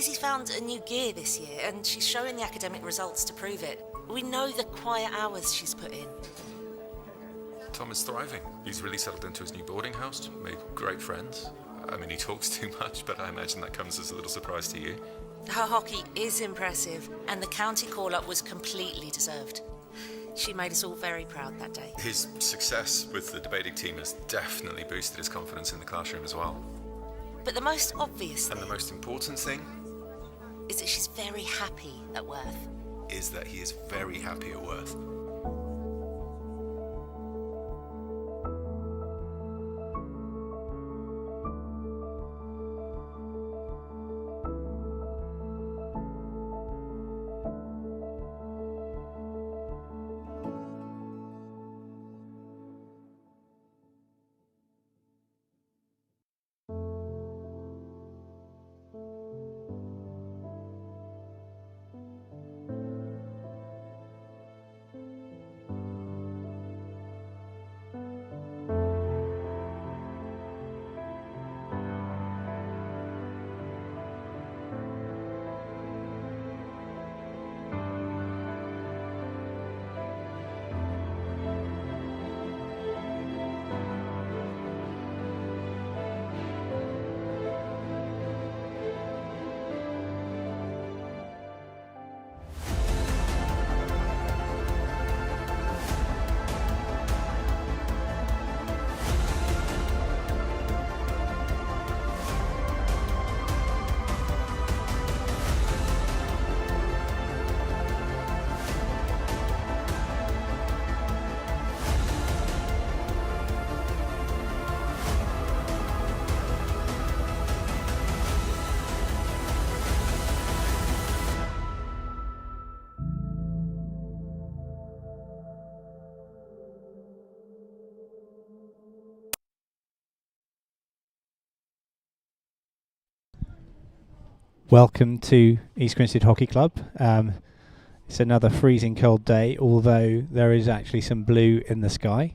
Daisy found a new gear this year, and she's showing the academic results to prove it. We know the quiet hours she's put in. Tom is thriving. He's really settled into his new boarding house, made great friends. I mean, he talks too much, but I imagine that comes as a little surprise to you. Her hockey is impressive, and the county call-up was completely deserved. She made us all very proud that day. His success with the debating team has definitely boosted his confidence in the classroom as well. But the most obvious And thing the most important thing is that she's very happy at Worth. is that he is very happy at Worth. Welcome to East Grinstead Hockey Club. It's another freezing cold day, although there is actually some blue in the sky,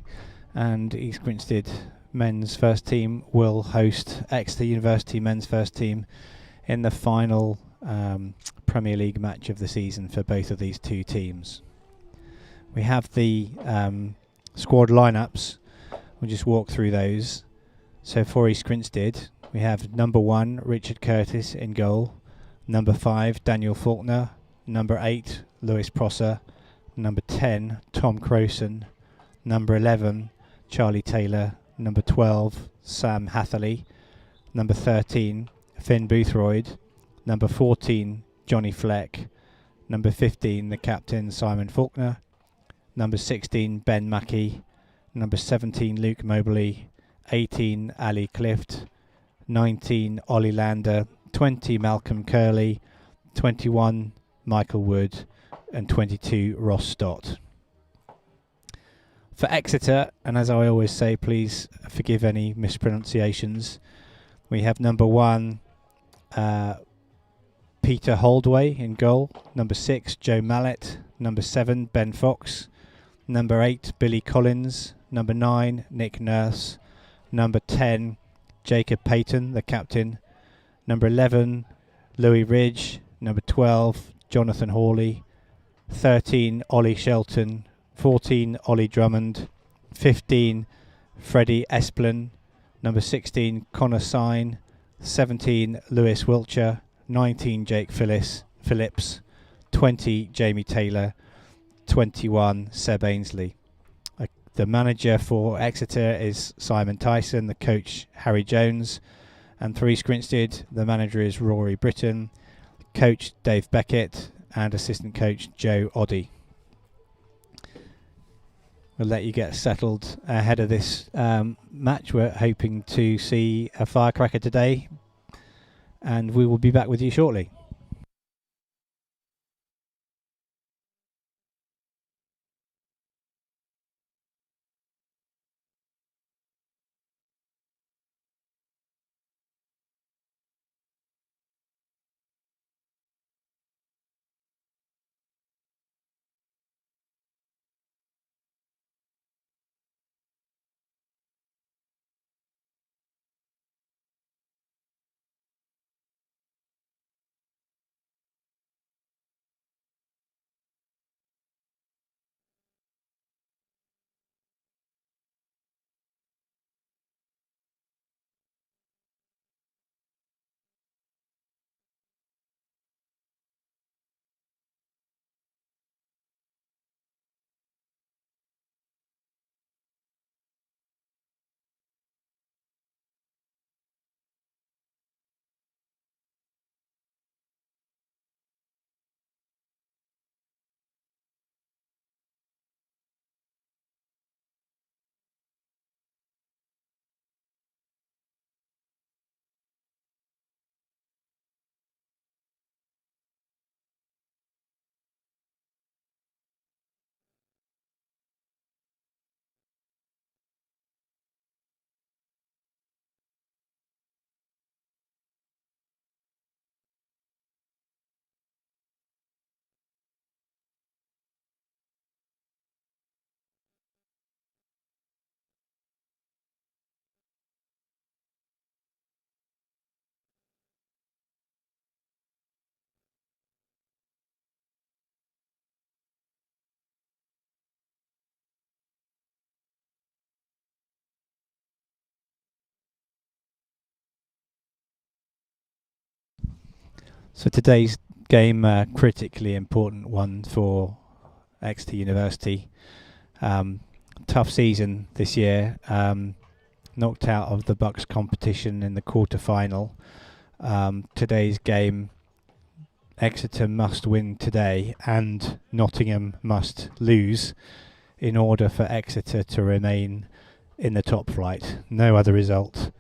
and East Grinstead men's first team will host Exeter University men's first team in the final Premier League match of the season for both of these two teams. We have the squad lineups. We'll just walk through those. So for East Grinstead, we have number 1 Richard Curtis in goal, number 5 Daniel Faulkner, number 8 Lewis Prosser, number 10 Tom Crowson, number 11 Charlie Taylor, number 12 Sam Hatherley, number 13 Finn Boothroyd, number 14 Johnny Fleck, number 15 the captain Simon Faulkner, number 16 Ben Mackey, number 17 Luke Mobley, 18 Ali Clift, 19 Ollie Lander, 20 Malcolm Curley, 21 Michael Wood, and 22 Ross Stott. For Exeter, and as I always say, please forgive any mispronunciations, we have number 1 Peter Holdway in goal, number 6 Joe Mallet, number 7 Ben Fox, number 8 Billy Collins, number 9 Nick Nurse, number 10 Jacob Payton, the captain, number 11 Louis Ridge, number 12 Jonathan Hawley, 13 Ollie Shelton, 14 Ollie Drummond, 15 Freddie Esplin, number 16 Connor Sine, 17 Lewis Wiltshire, 19 Jake Phillips, 20 Jamie Taylor, 21 Seb Ainsley. The manager for Exeter is Simon Tyson, the coach Harry Jones, and for East Grinstead the manager is Rory Britton, coach Dave Beckett, and assistant coach Joe Oddy. We'll let you get settled ahead of this match. We're hoping to see a firecracker today, and we will be back with you shortly. So today's game, critically important one for Exeter University. Tough season this year. Knocked out of the Bucks competition in the quarter-final. Today's game, Exeter must win today and Nottingham must lose in order for Exeter to remain in the top flight. No other result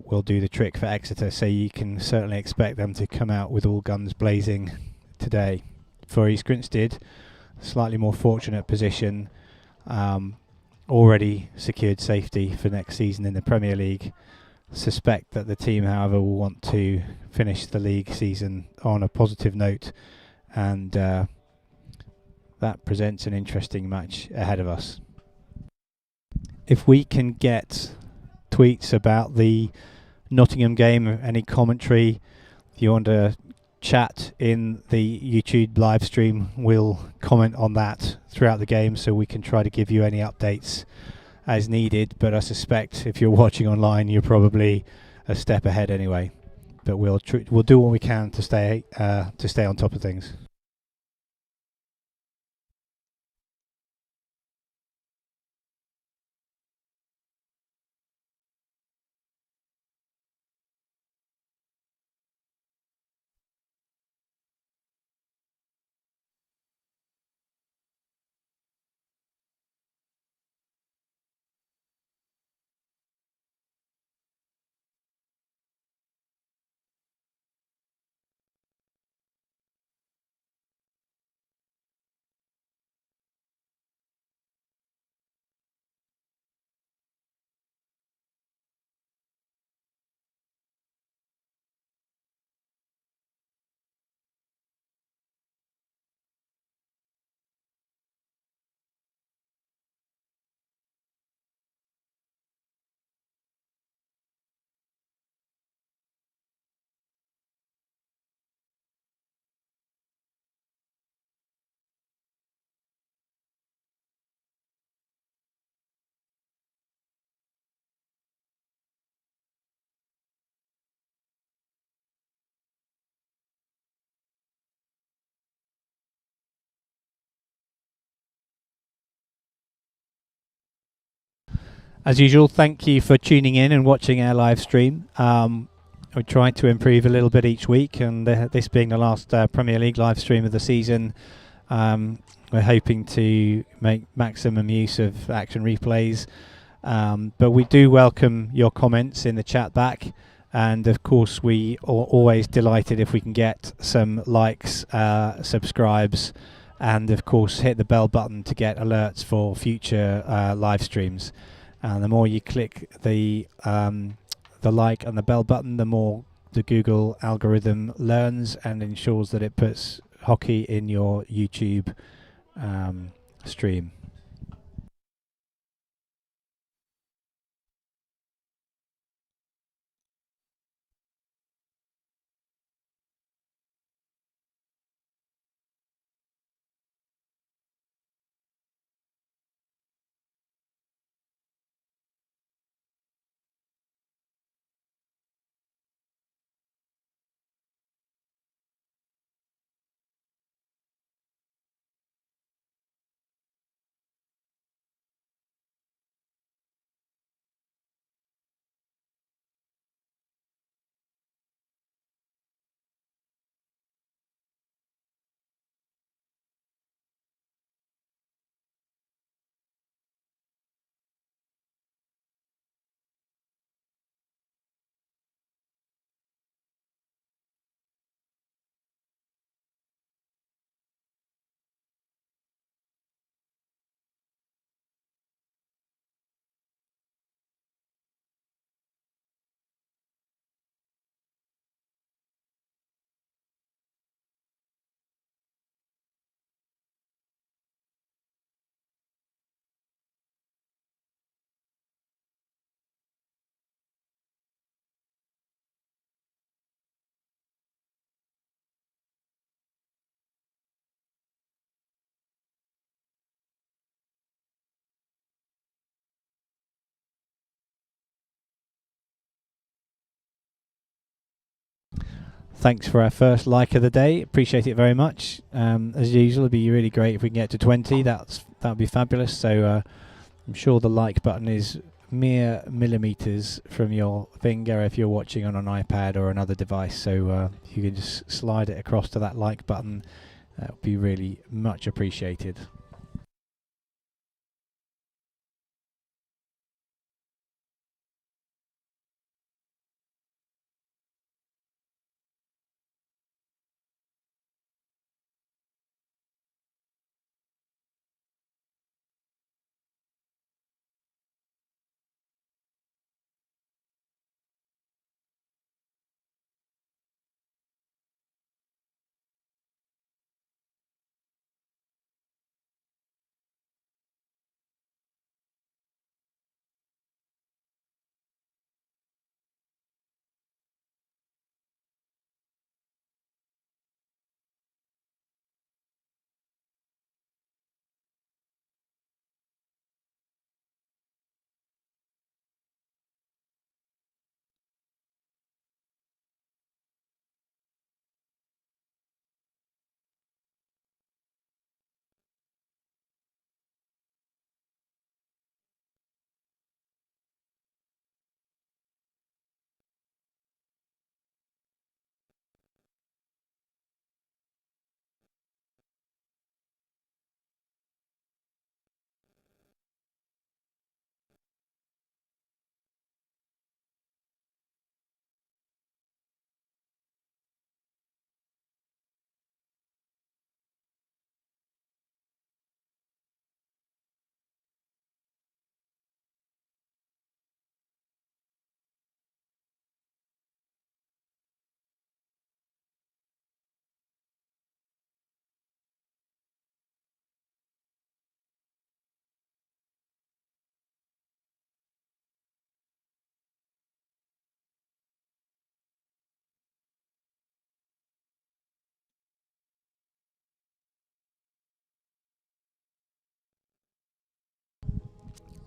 will do the trick for Exeter, so you can certainly expect them to come out with all guns blazing today. For East Grinstead, slightly more fortunate position, already secured safety for next season in the Premier League. Suspect that the team, however, will want to finish the league season on a positive note, and that presents an interesting match ahead of us. If we can get tweets about the Nottingham game, any commentary, if you want to chat in the YouTube live stream, we'll comment on that throughout the game so we can try to give you any updates as needed. But I suspect if you're watching online, you're probably a step ahead anyway. But we'll do what we can to stay on top of things. As usual, thank you for tuning in and watching our live stream. We try to improve a little bit each week, and this being the last Premier League live stream of the season, we're hoping to make maximum use of action replays. But we do welcome your comments in the chat back, and of course we are always delighted if we can get some likes, subscribes, and of course hit the bell button to get alerts for future live streams. And the more you click the like and the bell button, the more the Google algorithm learns and ensures that it puts hockey in your YouTube stream. thanks for our first like of the day. Appreciate it very much. As usual, it'd be really great if we can get to 20. That would be fabulous. So I'm sure the like button is mere millimeters from your finger if you're watching on an iPad or another device. So you can just slide it across to that like button. That would be really much appreciated.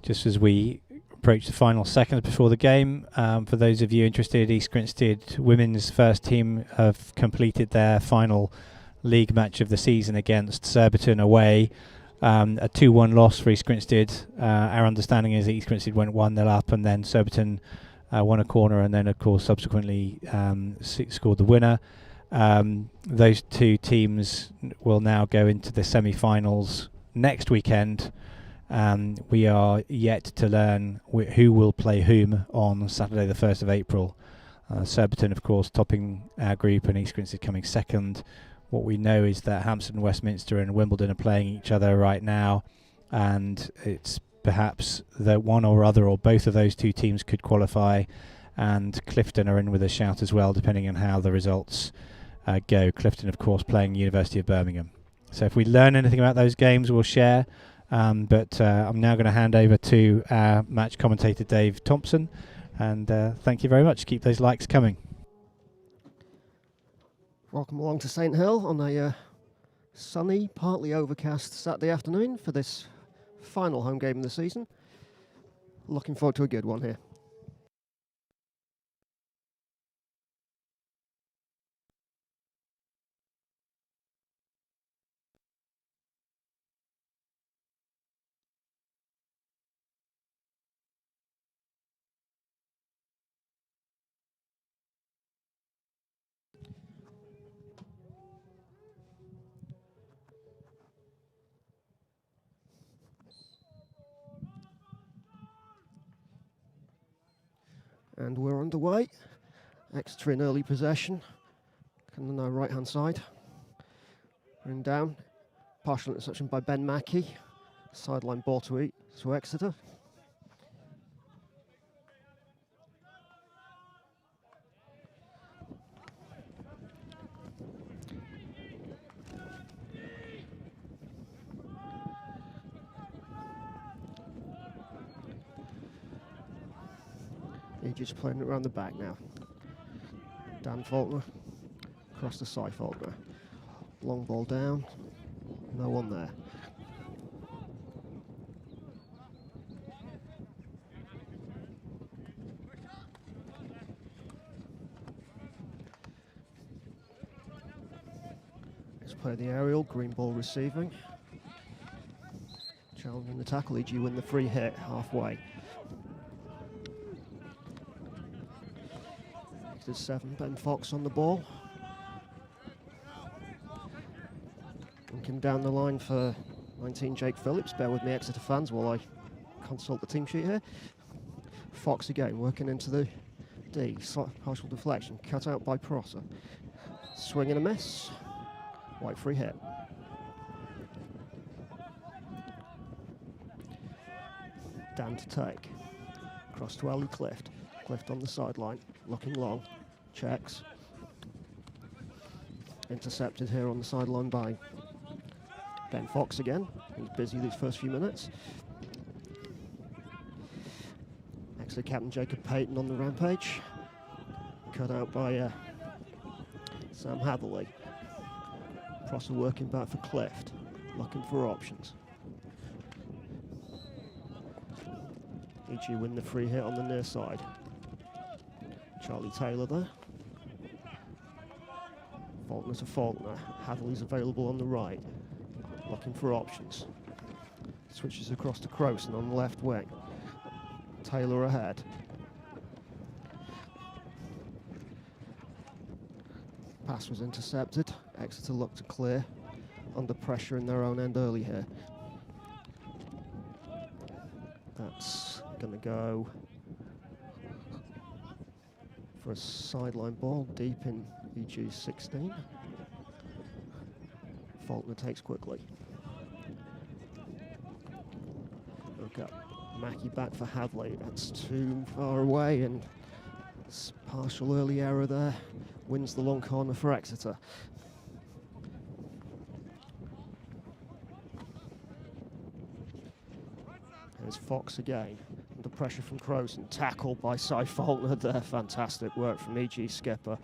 Just as we approach the final seconds before the game, for those of you interested, East Grinstead women's first team have completed their final league match of the season against Surbiton away. A 2-1 loss for East Grinstead. Our understanding is that East Grinstead went 1-0 up, and then Surbiton won a corner, and then of course subsequently scored the winner. Those two teams will now go into the semi-finals next weekend. We are yet to learn who will play whom on Saturday the 1st of April. Surbiton, of course, topping our group, and East Grinstead coming second. What we know is that Hampstead, Westminster and Wimbledon are playing each other right now, and it's perhaps that one or other or both of those two teams could qualify, and Clifton are in with a shout as well, depending on how the results go. Clifton, of course, playing University of Birmingham. So if we learn anything about those games, we'll share. But I'm now going to hand over to our match commentator Dave Thompson, and thank you very much. Keep those likes coming. Welcome along to St Hill on a sunny, partly overcast Saturday afternoon for this final home game of the season. Looking forward to a good one here. And we're underway. Exeter in early possession. On the right hand side. And down. Partial interception by Ben Mackey. Sideline ball to Exeter. Just playing it around the back now. Dan Faulkner across to Cy Faulkner. Long ball down. No one there. Let's play the aerial, green ball receiving. Challenging the tackle, E.G. win the free hit halfway. Exeter 7, Ben Fox on the ball. Looking down the line for 19, Jake Phillips. Bear with me, Exeter fans, while I consult the team sheet here. Fox again, working into the D. Partial deflection, cut out by Prosser. Swing and a miss. White free hit. Dan to take. Cross to Ellie Clift. Clift on the sideline, looking long. Checks. Intercepted here on the sideline by Ben Fox again. He's busy these first few minutes. Exeter captain Jacob Payton on the rampage. Cut out by Sam Hatherley. Prosser working back for Clift. Looking for options. E.G. win the free hit on the near side. Charlie Taylor there. Faulkner to Faulkner. Hadley's available on the right. Looking for options. Switches across to Crowson on the left wing. Taylor ahead. Pass was intercepted. Exeter looked to clear. Under pressure in their own end early here. That's going to go for a sideline ball deep in E.G.'s 16. Faulkner takes quickly. Look up. Mackey back for Hadley. That's too far away, and partial early error there. Wins the long corner for Exeter. There's Fox again. Under pressure from Crowson. Tackled by Cy Faulkner there. Fantastic work from E.G. skipper.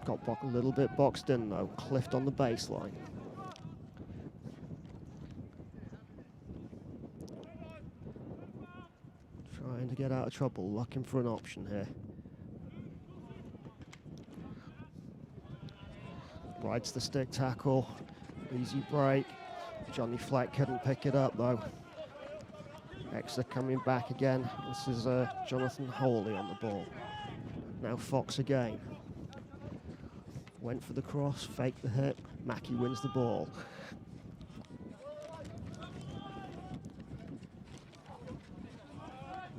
Got a little bit boxed in though. Clift on the baseline. Trying to get out of trouble. Looking for an option here. Rides the stick tackle. Easy break. Johnny Fleck couldn't pick it up though. Exeter coming back again. This is Jonathan Hawley on the ball. Now Fox again. Went for the cross, faked the hit. Mackey wins the ball.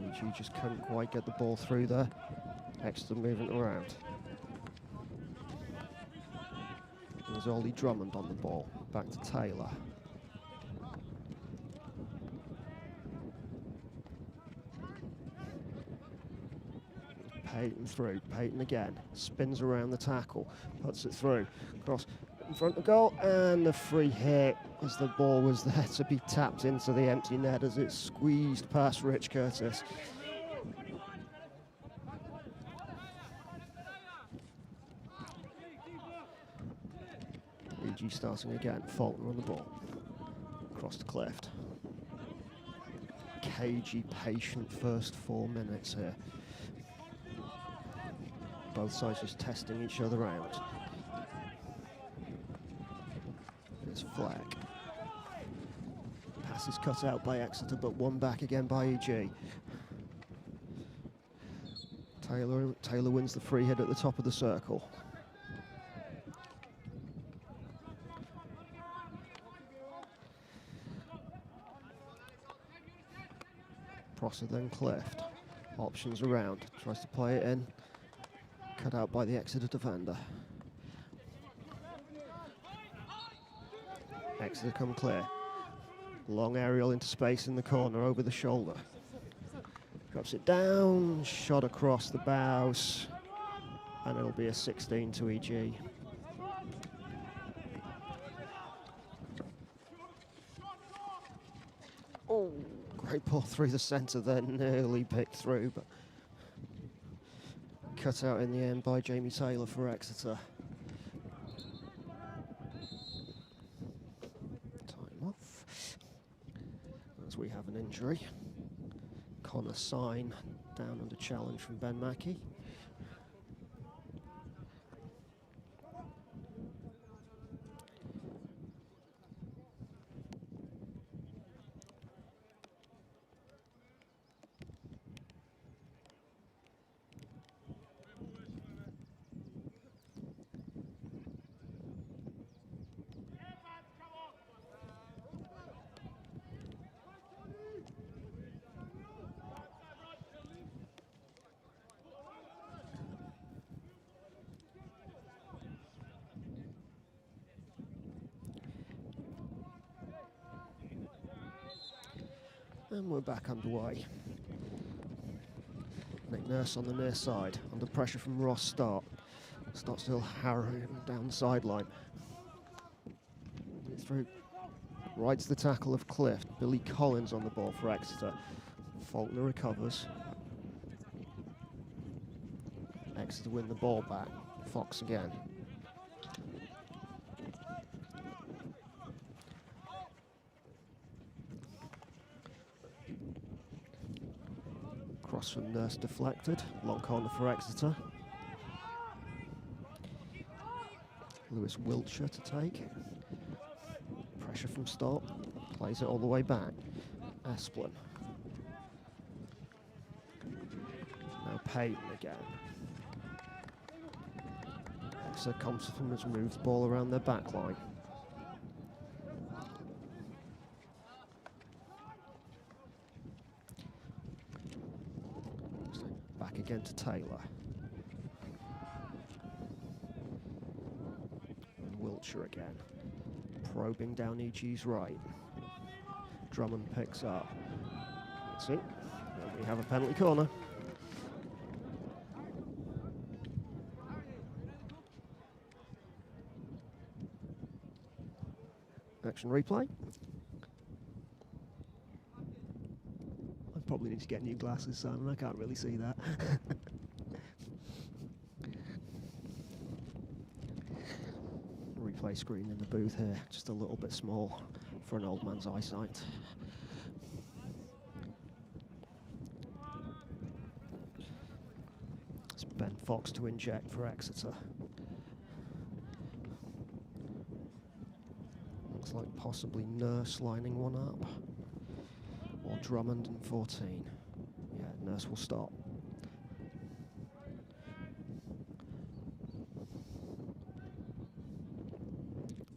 E.G. just couldn't quite get the ball through there. Exeter moving around. There's Ollie Drummond on the ball. Back to Taylor. Payton through. Payton again. Spins around the tackle. Puts it through. Cross in front of goal. And the free hit as the ball was there to be tapped into the empty net as it squeezed past Rich Curtis. E.G. starting again. Faulkner on the ball. Across to Clift. Cagey, patient first 4 minutes here. Both sides just testing each other out. There's Fleck. Pass is cut out by Exeter, but one back again by E.G. Taylor wins the free hit at the top of the circle. Prosser then Clift. Options around. Tries to play it in. Cut out by the Exeter defender. Exeter come clear. Long aerial into space in the corner over the shoulder. Drops it down, shot across the bows, and it'll be a 16 to E.G. Oh, great ball through the centre there, nearly picked through, but cut out in the end by Jamie Taylor for Exeter. Time off. As we have an injury. Connor Sign down under challenge from Ben Mackey. And we're back underway. Nick Nurse on the near side, under pressure from Ross Start. Start still harrowing him down the sideline. It's through, right to the tackle of Cliff. Billy Collins on the ball for Exeter. Faulkner recovers. Exeter win the ball back. Fox again. Cross from Nurse deflected. Long corner for Exeter. Lewis Wiltshire to take. Pressure from Stott. Plays it all the way back. Esplin. Now Payton again. Exeter confidence moves the ball around their back line. Back again to Taylor. And Wiltshire again. Probing down EG's right. Drummond picks up. That's it. And we have a penalty corner. Action replay. I probably need to get new glasses, Simon. I can't really see that. Replay screen in the booth here, just a little bit small for an old man's eyesight. It's Ben Fox to inject for Exeter. Looks like possibly Nurse lining one up. Or Drummond in 14. Yeah, Nurse will stop.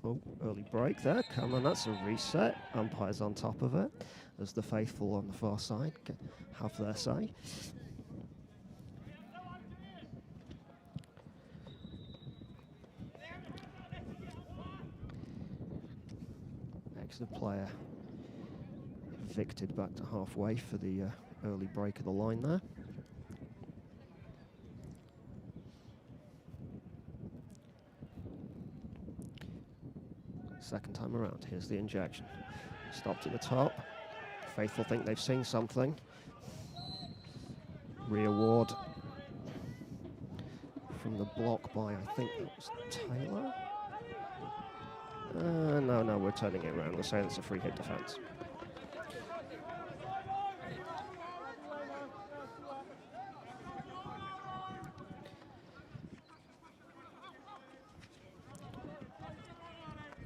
Oh, early break there. Come on, that's a reset. Umpires on top of it, as the faithful on the far side have their say. Exeter player evicted back to halfway for the early break of the line there. Second time around, here's the injection. Stopped at the top. Faithful think they've seen something. Rear ward from the block by, I think it was Taylor? No, we're turning it around. We'll say it's a free hit defence.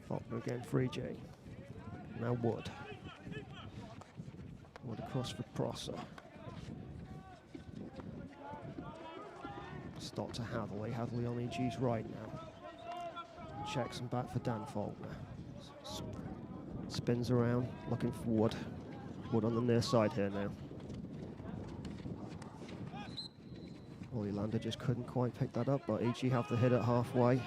Faulkner again for EG. Now Wood. Wood across for Prosser. Stop to Hatherley. Hatherley on EG's right now. Checks and back for Dan Faulkner. Spins around, looking for Wood. Wood on the near side here now. Holylander just couldn't quite pick that up, but EG have the hit at halfway.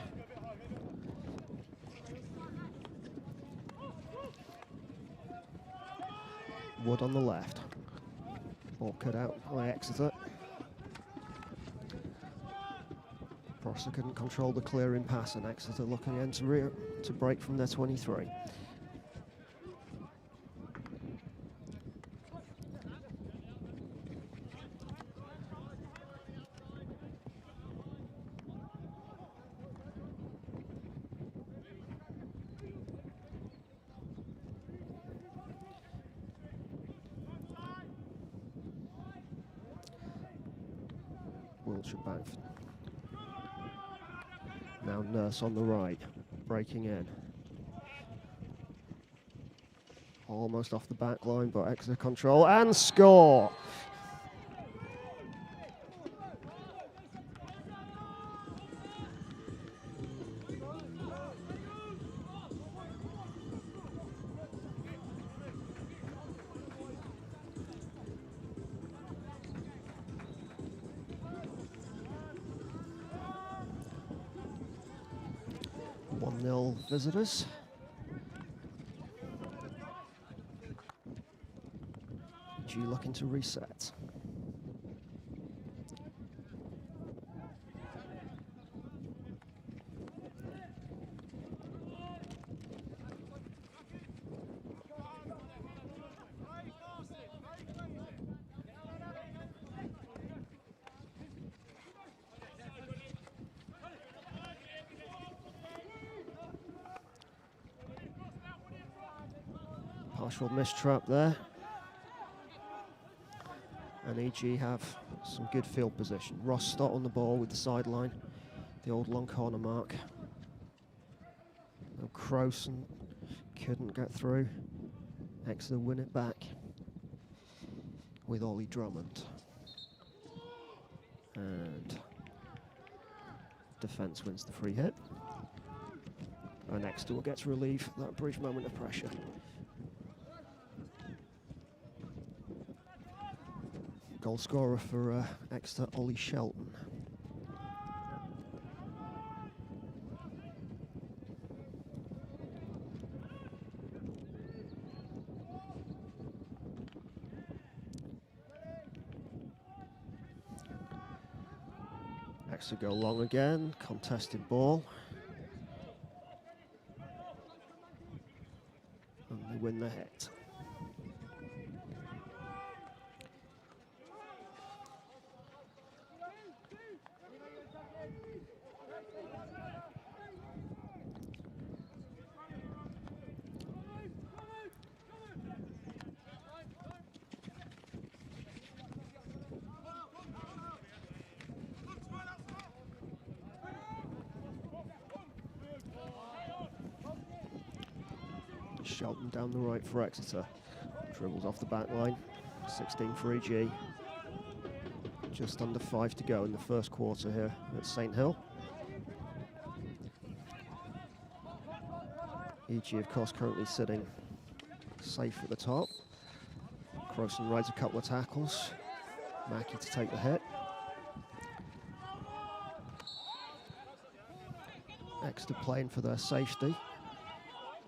Wood on the left. Ball cut out by Exeter. Prosser couldn't control the clearing pass, and Exeter looking in to break from their 23. Wiltshire back. Now Nurse on the right, breaking in. Almost off the back line, but Exeter control and score! visitors. E.G. looking to reset. Partial mistrap there. And E.G. have some good field position. Ross Stott on the ball with the sideline, the old long corner mark. No Crowson couldn't get through. Exeter win it back with Ollie Drummond. And defence wins the free hit. And Exeter will get to relieve that brief moment of pressure. Goal scorer for Exeter, Ollie Shelton. Exeter go long again, contested ball. And they win the hit. Shelton down the right for Exeter. Dribbles off the back line. 16 for E.G. Just under 5 to go in the first quarter here at St Hill. E.G. of course currently sitting safe at the top. Crowson rides a couple of tackles. Mackey to take the hit. Exeter playing for their safety,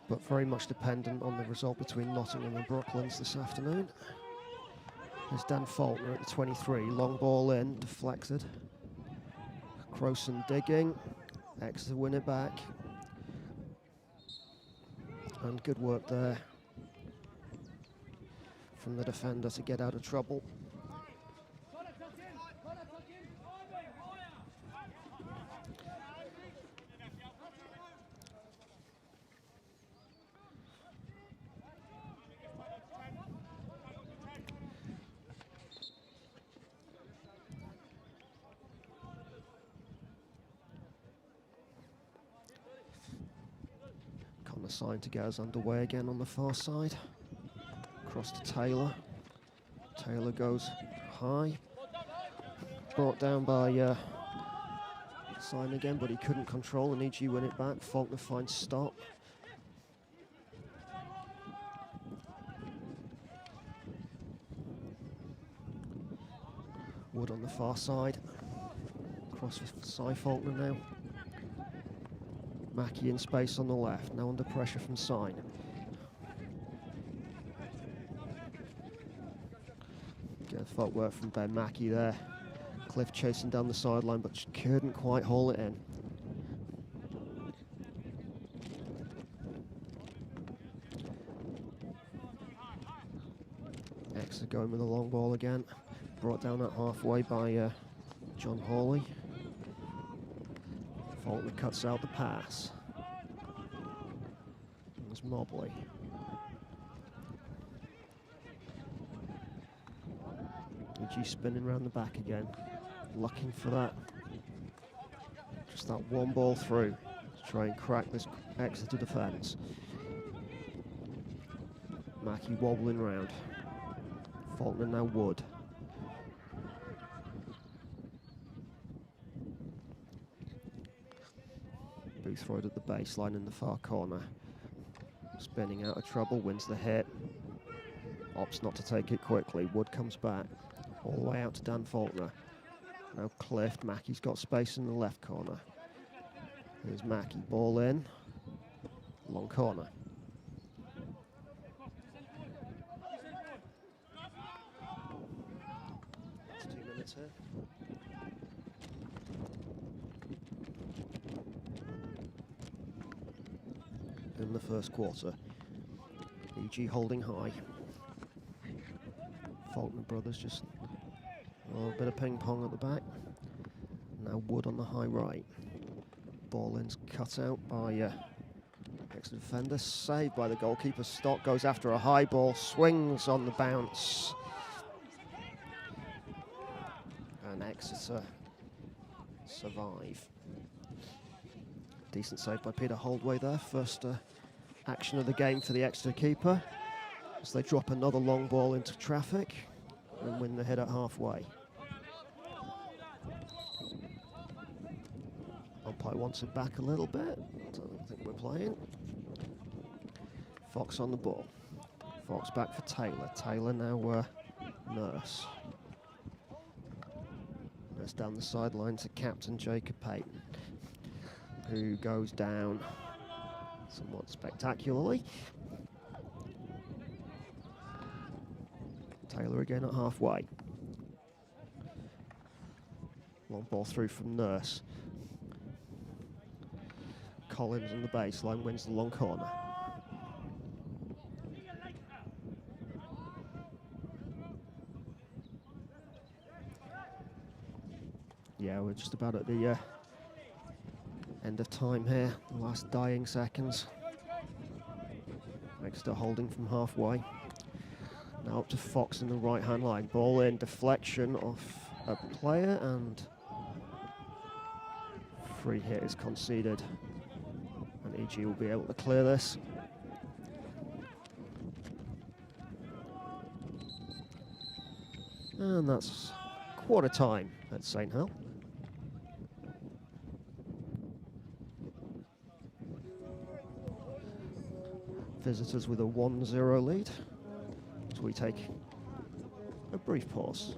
but very much dependent on the result between Nottingham and Brooklands this afternoon. There's Dan Faulkner at the 23, long ball in, deflected. Crowson digging, Exeter win it back. And good work there from the defender to get out of trouble. Sign to get us underway again on the far side. Across to Taylor. Taylor goes high. Brought down by Sign again, but he couldn't control, and E.G. win it back. Faulkner finds stop. Wood on the far side. Cross for Cy Faulkner now. Mackey in space on the left, now under pressure from Sign. Good footwork from Ben Mackey there. Cliff chasing down the sideline, but just couldn't quite haul it in. Exeter going with a long ball again. Brought down at halfway by John Hawley. Faulkner cuts out the pass. There's Mobley. E.G. spinning around the back again, looking for that. Just that one ball through to try and crack this Exeter defence. Mackey wobbling round. Faulkner now Wood. Boothroyd at the baseline in the far corner. Spinning out of trouble, wins the hit. Opts not to take it quickly. Wood comes back. All the way out to Dan Faulkner. Now Clift. Mackey's got space in the left corner. There's Mackey. Ball in. Long corner. in the first quarter. EG holding high. Faulkner brothers just a little bit of ping pong at the back. Now Wood on the high right. Ball in's cut out by Exeter defender, saved by the goalkeeper. Stock goes after a high ball, swings on the bounce. And Exeter survive. Decent save by Peter Holdway there. First action of the game for the Exeter keeper, as they drop another long ball into traffic and win the hit at halfway. Umpire wants it back a little bit. Don't think we're playing. Fox on the ball. Fox back for Taylor. Taylor now Nurse. Nurse down the sideline to captain Jacob Payton, who goes down somewhat spectacularly. Taylor again at halfway. Long ball through from Nurse. Collins on the baseline wins the long corner. Yeah, we're just about at the end of time here, the last dying seconds. Exeter holding from halfway. Now up to Fox in the right-hand line. Ball in, deflection off a player, and free hit is conceded. And EG will be able to clear this. And that's quarter time at St. Hel. Visitors with a 1-0 lead, as we take a brief pause.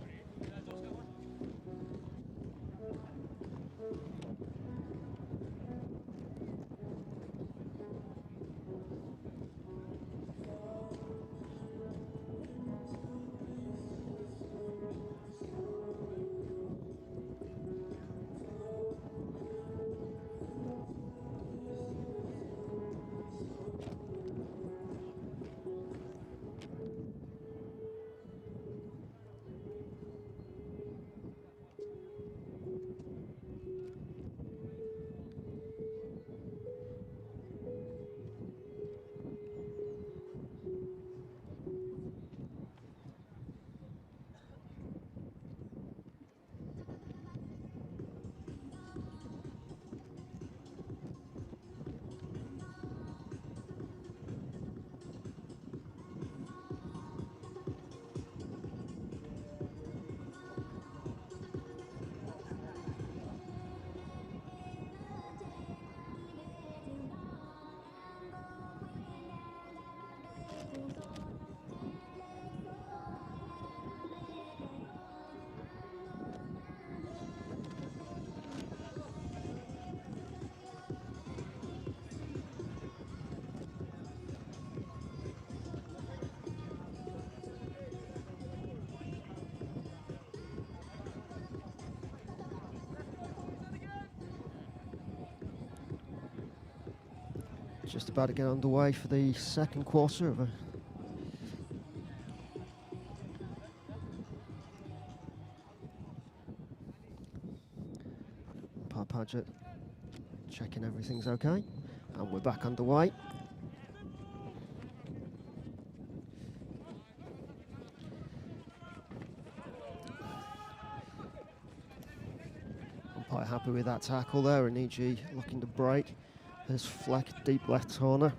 Just about to get underway for the second quarter of Padgett checking everything's okay, and we're back underway. Umpire happy with that tackle there, and EG looking to break. There's Fleck, deep left corner.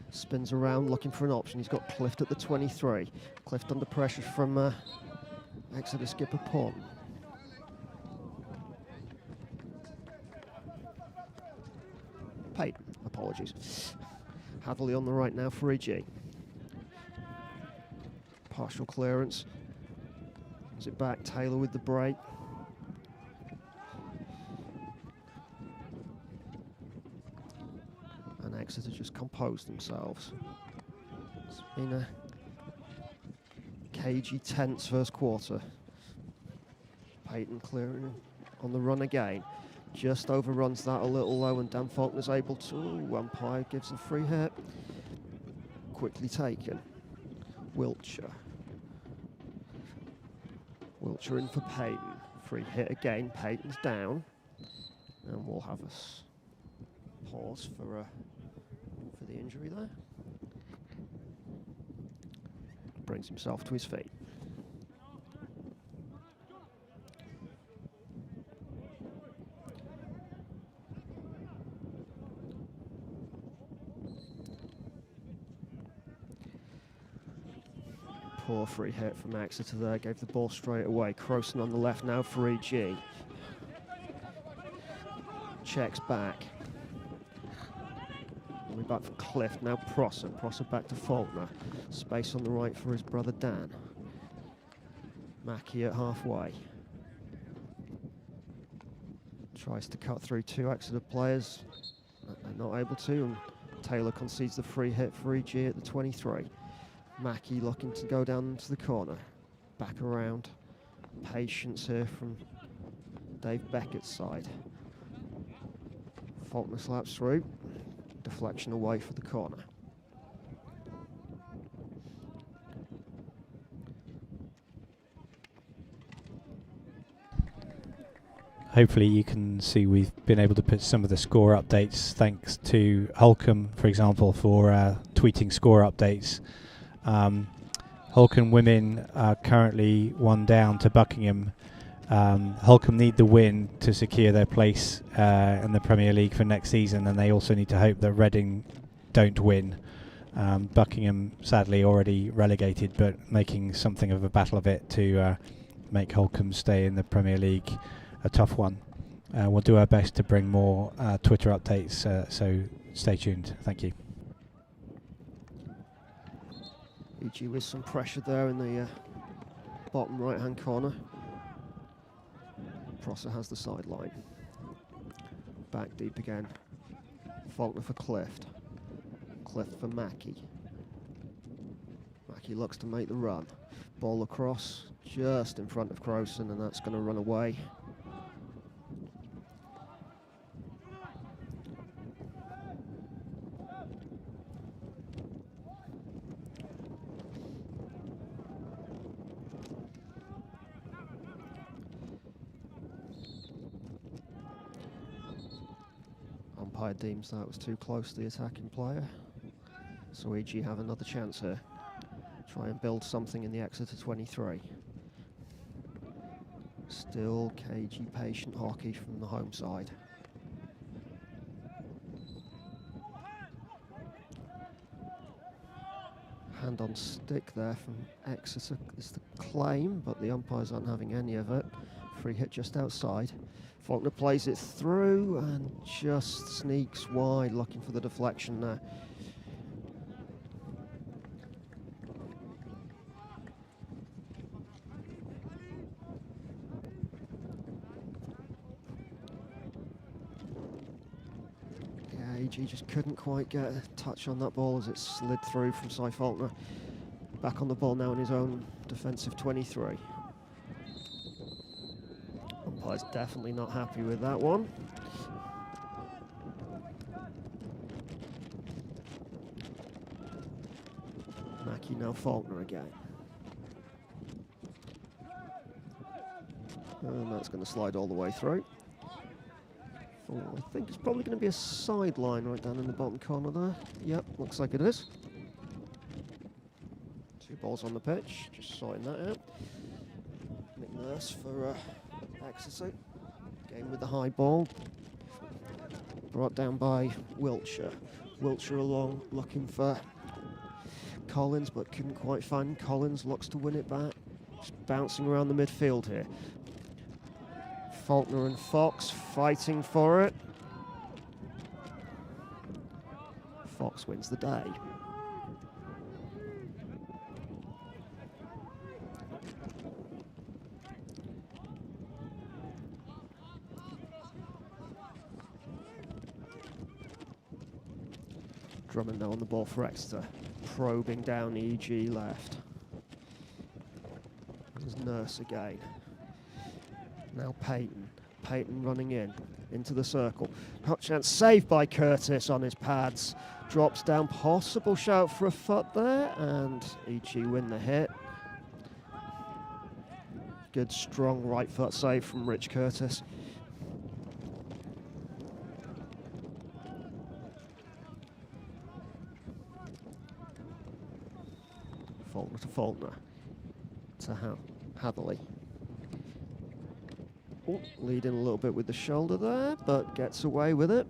Spins around looking for an option. He's got Clift at the 23. Clift under pressure from Exeter skipper Paul. Payton, apologies. Hadley on the right now for EG. Partial clearance. Is it back? Taylor with the break. Exeter just composed themselves. It's been a cagey, tense first quarter. Payton clearing on the run again. Just overruns that a little low, and Dan Faulkner's able to. Ooh, umpire gives a free hit. Quickly taken. Wiltshire. Wiltshire in for Payton. Free hit again. Payton's down. And we'll have us pause for the injury there. Brings himself to his feet. Poor free hit from Exeter there, gave the ball straight away. Crowson on the left now for EG. Checks back. We're back for Clift, now Prosser. Prosser back to Faulkner. Space on the right for his brother Dan. Mackey at halfway. Tries to cut through two Exeter players. They're not able to, and Taylor concedes the free hit for EG at the 23. Mackey looking to go down into the corner. Back around. Patience here from Dave Beckett's side. Faulkner slaps through. Deflection away for the corner. Hopefully you can see we've been able to put some of the score updates, thanks to Holcombe, for example, for tweeting score updates. Holcombe women are currently 1 down to Buckingham. Holcombe need the win to secure their place in the Premier League for next season, and they also need to hope that Reading don't win. Buckingham sadly already relegated, but making something of a battle of it to make Holcombe stay in the Premier League a tough one. We'll do our best to bring more Twitter updates, so stay tuned. Thank you. EG with some pressure there in the bottom right-hand corner. Prosser has the sideline. Back deep again. Faulkner for Clift. Clift for Mackey. Mackey looks to make the run. Ball across, just in front of Crowson, and that's going to run away. Umpire deems that was too close to the attacking player. So EG have another chance here. Try and build something in the Exeter 23. Still cagey, patient hockey from the home side. Hand on stick there from Exeter is the claim, but the umpires aren't having any of it. Free hit just outside. Faulkner plays it through and just sneaks wide, looking for the deflection there. Yeah, EG just couldn't quite get a touch on that ball as it slid through from Cy Faulkner. Back on the ball now in his own defensive 23. Umpire's definitely not happy with that one. Mackey now Faulkner again. And that's going to slide all the way through. Oh, I think it's probably going to be a sideline right down in the bottom corner there. Yep, looks like it is. 2 balls on the pitch, just sorting that out. Nick Nurse for Exeter. Game with the high ball. Brought down by Wiltshire. Wiltshire along looking for Collins, but couldn't quite find Collins. Looks to win it back. Just bouncing around the midfield here. Faulkner and Fox fighting for it. Fox wins the day. Drummond now on the ball for Exeter. Probing down EG left. There's Nurse again. Now Payton. Peyton running in, into the circle. Hot chance saved by Curtis on his pads. Drops down, possible shout for a foot there, and EG win the hit. Good, strong right foot save from Rich Curtis. Faulkner to Faulkner. To Hatherley. Oh, leading a little bit with the shoulder there, but gets away with it.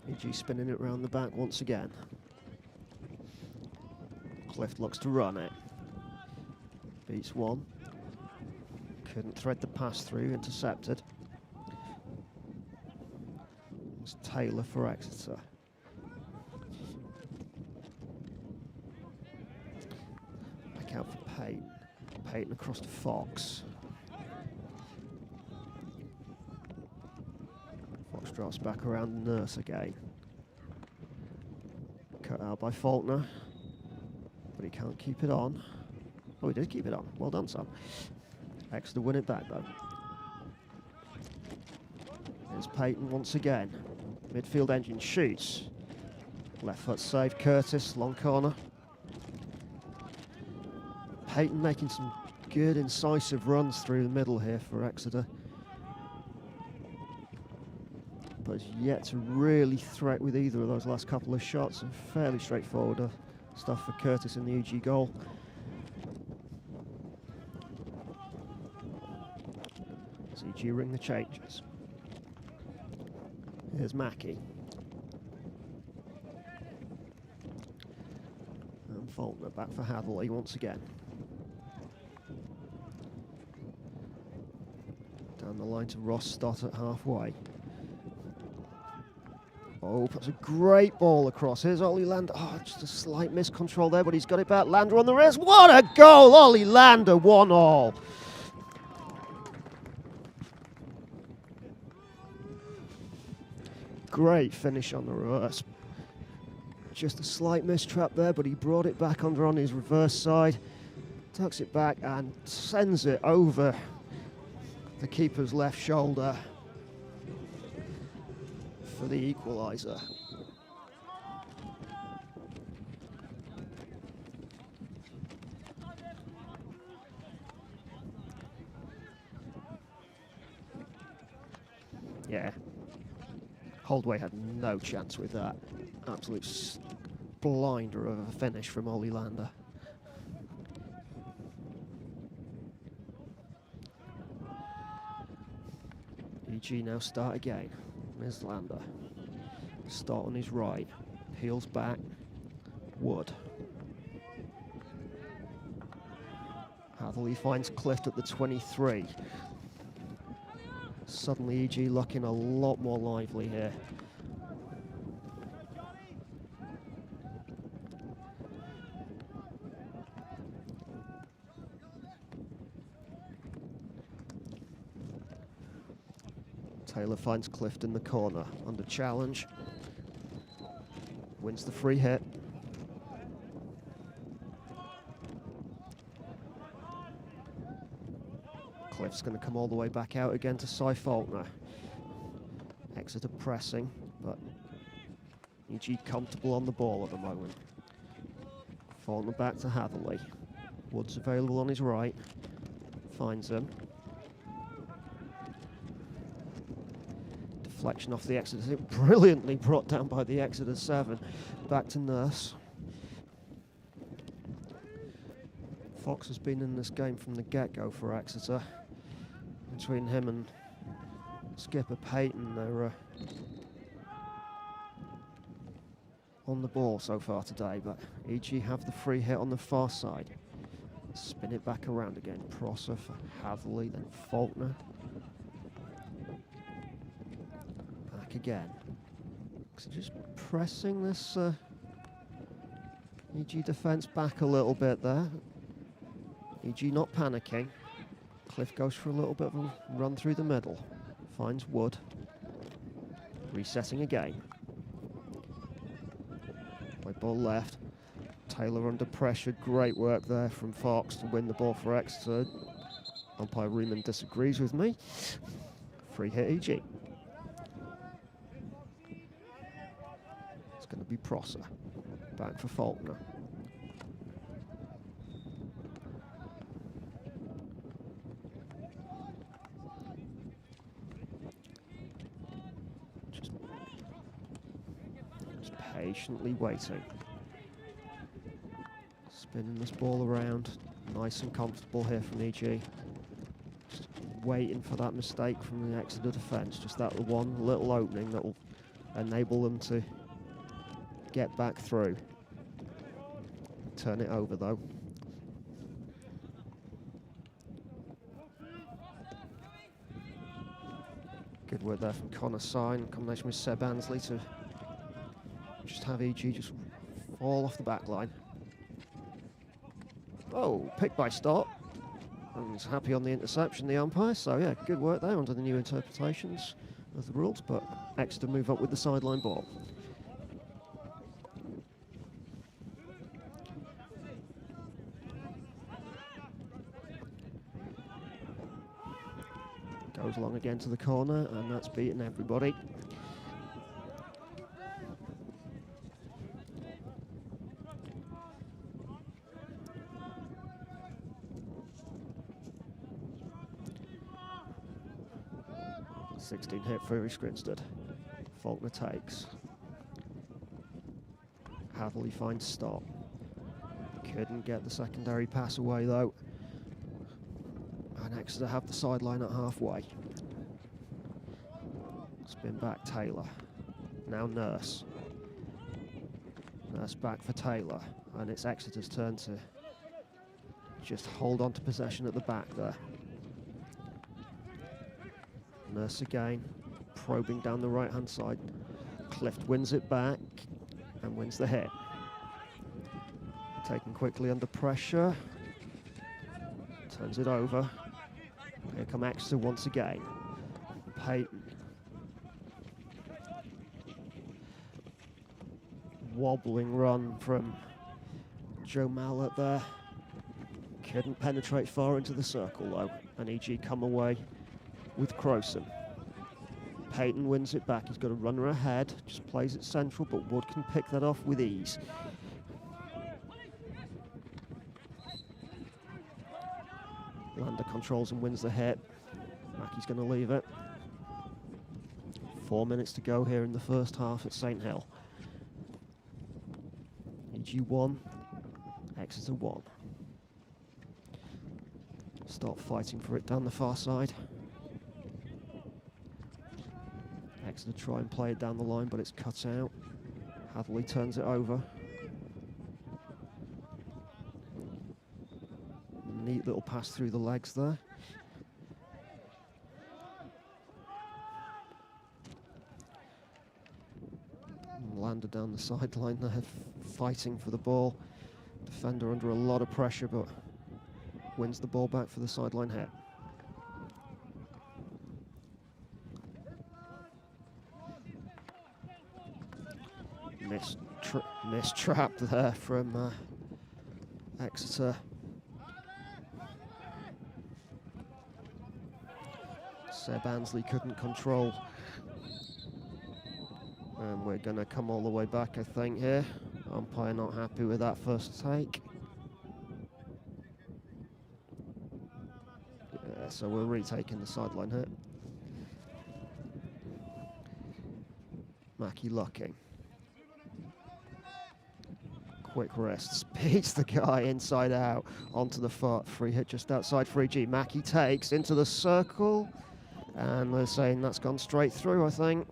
EG spinning it round the back once again. Clift looks to run it. Beats one. Couldn't thread the pass through, intercepted. It's Taylor for Exeter. Back out for Peyton. Peyton across to Fox. Fox drops back around Nurse again. Cut out by Faulkner, but he can't keep it on. Oh, he did keep it on. Well done, Sam. Exeter win it back, though. Here's Peyton once again. Midfield engine shoots. Left foot save, Curtis, long corner. Peyton making some good incisive runs through the middle here for Exeter. But has yet to really threat with either of those last couple of shots, and fairly straightforward stuff for Curtis in the EG goal. As EG ring the changes. Here's Mackey. And Faulkner back for Hatherley once again. Down the line to Ross Stott at halfway. Oh, that's a great ball across. Here's Ollie Lander. Oh, just a slight miscontrol there, but he's got it back. Lander on the wrist. What a goal! Ollie Lander, 1-1. Great finish on the reverse. Just a slight mistrap there, but he brought it back under on his reverse side. Tucks it back and sends it over the keeper's left shoulder for the equaliser. Yeah. Holdway had no chance with that. Absolute blinder of a finish from Ollie Lander. EG now start again. There's Lander. Start on his right. Peels back. Wood. Hatherley finds Clift at the 23. Suddenly EG looking a lot more lively here. Taylor finds Clift in the corner, under challenge. Wins the free hit. Clift's going to come all the way back out again to Cy Faulkner. Exeter pressing, but EG comfortable on the ball at the moment. Faulkner back to Hatherley. Wood's available on his right. Finds him. Deflection off the Exeter. Brilliantly brought down by the Exeter 7. Back to Nurse. Fox has been in this game from the get-go for Exeter. Between him and skipper Peyton, they're on the ball so far today, but EG have the free hit on the far side. Spin it back around again. Prosser for Hatherley, then Faulkner. Back again. So just pressing this EG defence back a little bit there. EG not panicking. Cliff goes for a little bit of a run through the middle. Finds Wood. Resetting again. Play ball left. Taylor under pressure. Great work there from Fox to win the ball for Exeter. Umpire Riemann disagrees with me. Free hit EG. It's going to be Prosser. Back for Faulkner. Just patiently waiting. Spinning this ball around. Nice and comfortable here from EG. Just waiting for that mistake from the Exeter defence. Just that one little opening that will enable them to get back through. Turn it over though. Good work there from Connor Sign in combination with Seb Ansley to just have EG just fall off the back line. Oh, picked by Stott. And he's happy on the interception, the umpire. So yeah, good work there under the new interpretations of the rules, but Exeter move up with the sideline ball. Goes along again to the corner, and that's beaten everybody. Hit for Grinstead. Faulkner takes. Hatherley finds Stott. Couldn't get the secondary pass away though. And Exeter have the sideline at halfway. Spin back Taylor. Now Nurse. Nurse back for Taylor. And it's Exeter's turn to just hold on to possession at the back there. Nurse again, probing down the right-hand side. Clift wins it back and wins the hit. Taken quickly under pressure. Turns it over. Here come Exeter once again. Peyton. Wobbling run from Joe Mallett there. Couldn't penetrate far into the circle though. And EG come away with Crowson. Peyton wins it back. He's got a runner ahead, just plays it central, but Wood can pick that off with ease. Lander controls and wins the hit. Mackey's going to leave it. 4 minutes to go here in the first half at St Hill. EG 1, Exeter 1. Start fighting for it down the far side. Exeter try and play it down the line, but it's cut out. Hatherley turns it over. Neat little pass through the legs there. Lander down the sideline there, fighting for the ball. Defender under a lot of pressure, but wins the ball back for the sideline hit. Missed trap there from Exeter. Seb Ansley couldn't control. And we're going to come all the way back, I think, here. Umpire not happy with that first take. Yeah, so we're retaking the sideline hit. Mackey looking. Quick wrist, speeds the guy inside out onto the foot. Free hit just outside for EG. Mackey takes into the circle, and they're saying that's gone straight through, I think.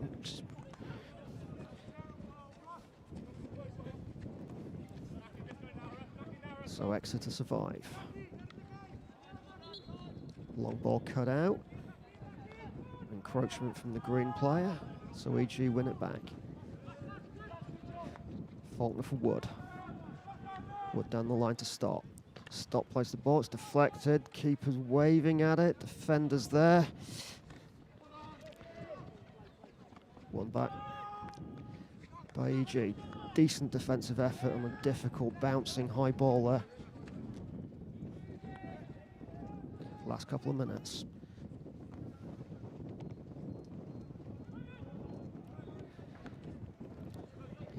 So Exeter survive. Long ball cut out. Encroachment from the green player, so EG win it back. Faulkner for Wood. Wood down the line to Stott. Stott plays the ball, it's deflected. Keeper's waving at it, defender's there. One back by EG. decent defensive effort on a difficult bouncing high ball there. Last couple of minutes.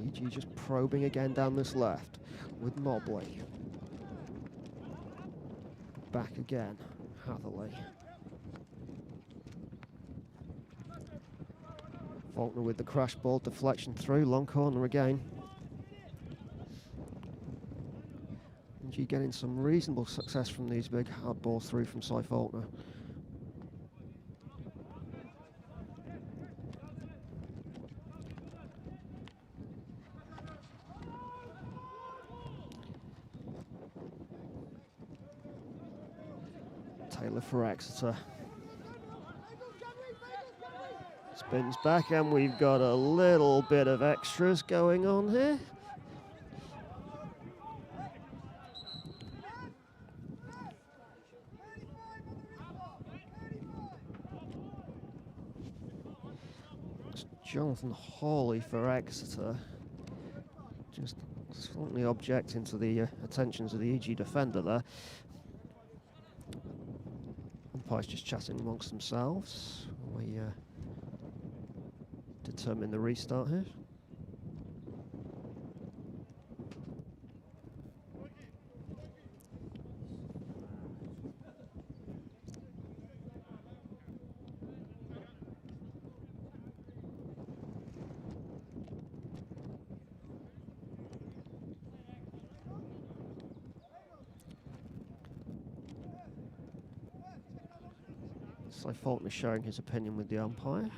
EG just probing again down this left with Mobley. Back again, Hatherley. Faulkner with the crash ball, deflection through, long corner again. EG getting some reasonable success from these big hard balls through from Cy Faulkner. Taylor for Exeter. Spins back and we've got a little bit of extras going on here. It's Jonathan Hawley for Exeter. Just slightly objecting to the attentions of the EG defender there. Umpires just chatting amongst themselves. We determine the restart here. So Faulkner sharing his opinion with the umpire.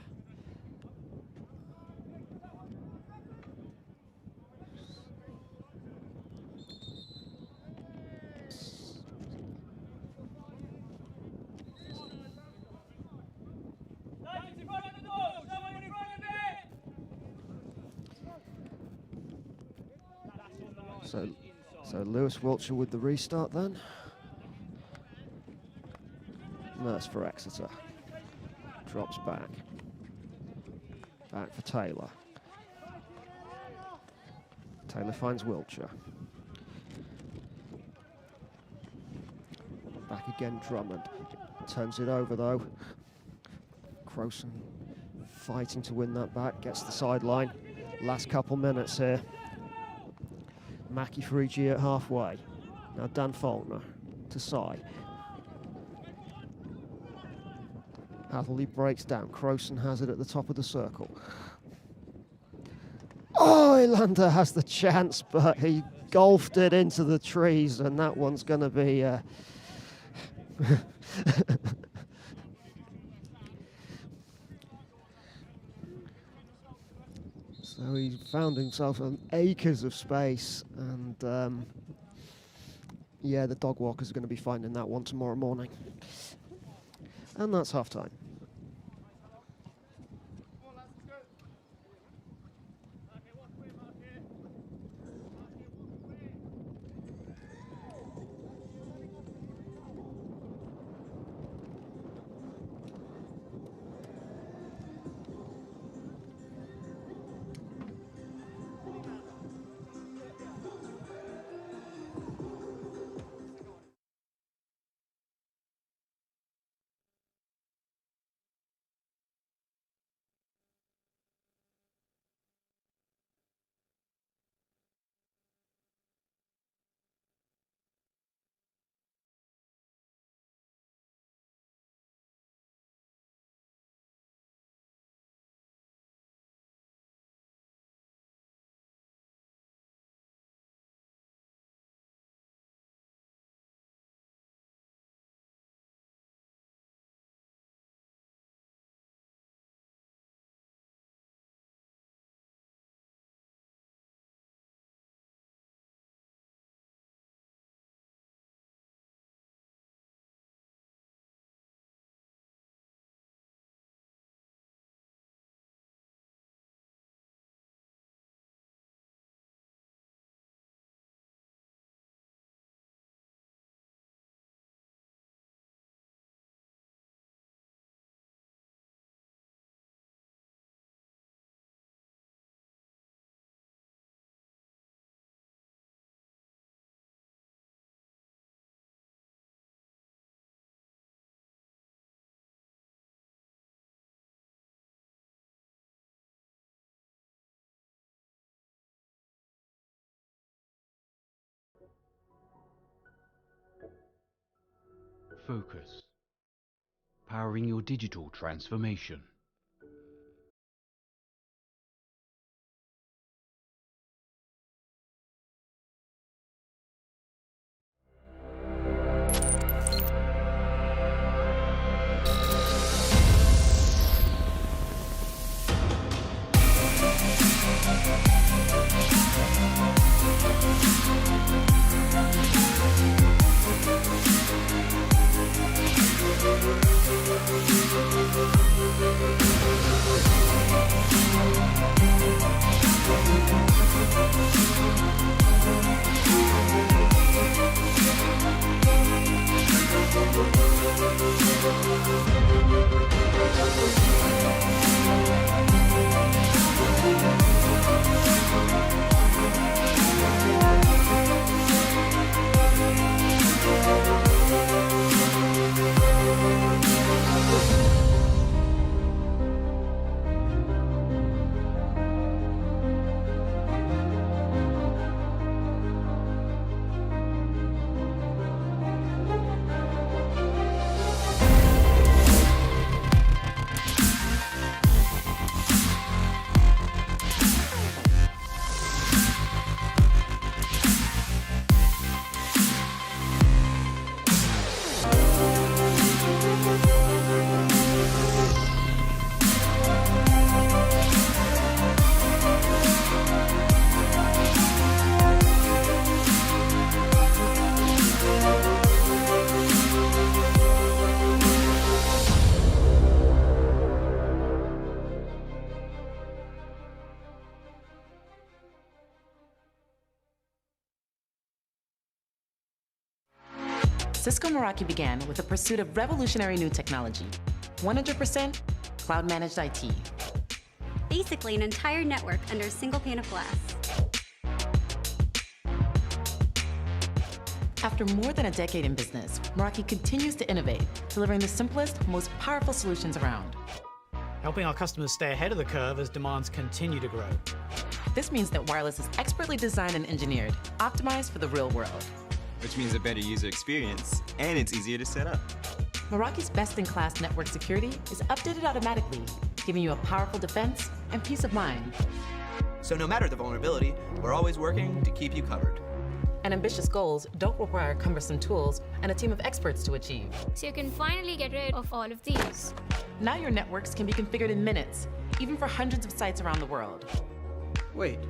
So Lewis Wiltshire with the restart then. Nurse for Exeter. Drops back. Back for Taylor. Taylor finds Wiltshire. Back again Drummond. Turns it over though. Crowson fighting to win that back. Gets the sideline. Last couple minutes here. Mackey for EG at halfway. Now Dan Faulkner to Cy. Hatherley breaks down. Crowson has it at the top of the circle. Oh, Ilander has the chance, but he golfed it into the trees, and that one's going to be... So he found himself on acres of space, and yeah, the dog walkers are going to be finding that one tomorrow morning. And that's half time. Focus. Powering your digital transformation. Cisco Meraki began with the pursuit of revolutionary new technology, 100% cloud-managed IT. Basically, an entire network under a single pane of glass. After more than a decade in business, Meraki continues to innovate, delivering the simplest, most powerful solutions around. Helping our customers stay ahead of the curve as demands continue to grow. This means that wireless is expertly designed and engineered, optimized for the real world. Which means a better user experience, and it's easier to set up. Meraki's best-in-class network security is updated automatically, giving you a powerful defense and peace of mind. So no matter the vulnerability, we're always working to keep you covered. And ambitious goals don't require cumbersome tools and a team of experts to achieve. So you can finally get rid of all of these. Now your networks can be configured in minutes, even for hundreds of sites around the world. Wait,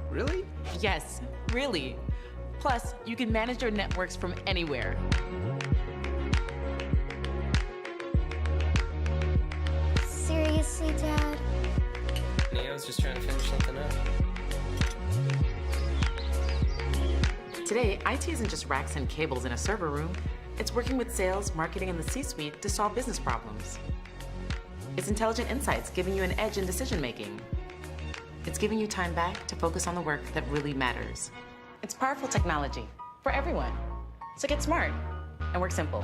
really? Yes, really. Plus, you can manage your networks from anywhere. Seriously, Dad? I was just trying to finish something up. Today, IT isn't just racks and cables in a server room. It's working with sales, marketing, and the C-suite to solve business problems. It's intelligent insights giving you an edge in decision-making. It's giving you time back to focus on the work that really matters. It's powerful technology for everyone. So get smart and work simple.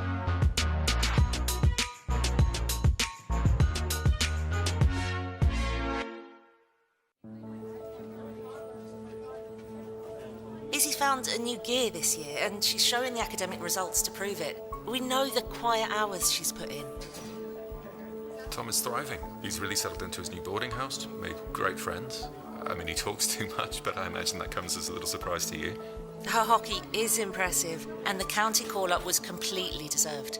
Izzy's found a new gear this year, and she's showing the academic results to prove it. We know the quiet hours she's put in. Tom is thriving. He's really settled into his new boarding house, made great friends. I mean, he talks too much, but I imagine that comes as a little surprise to you. Her hockey is impressive, and the county call-up was completely deserved.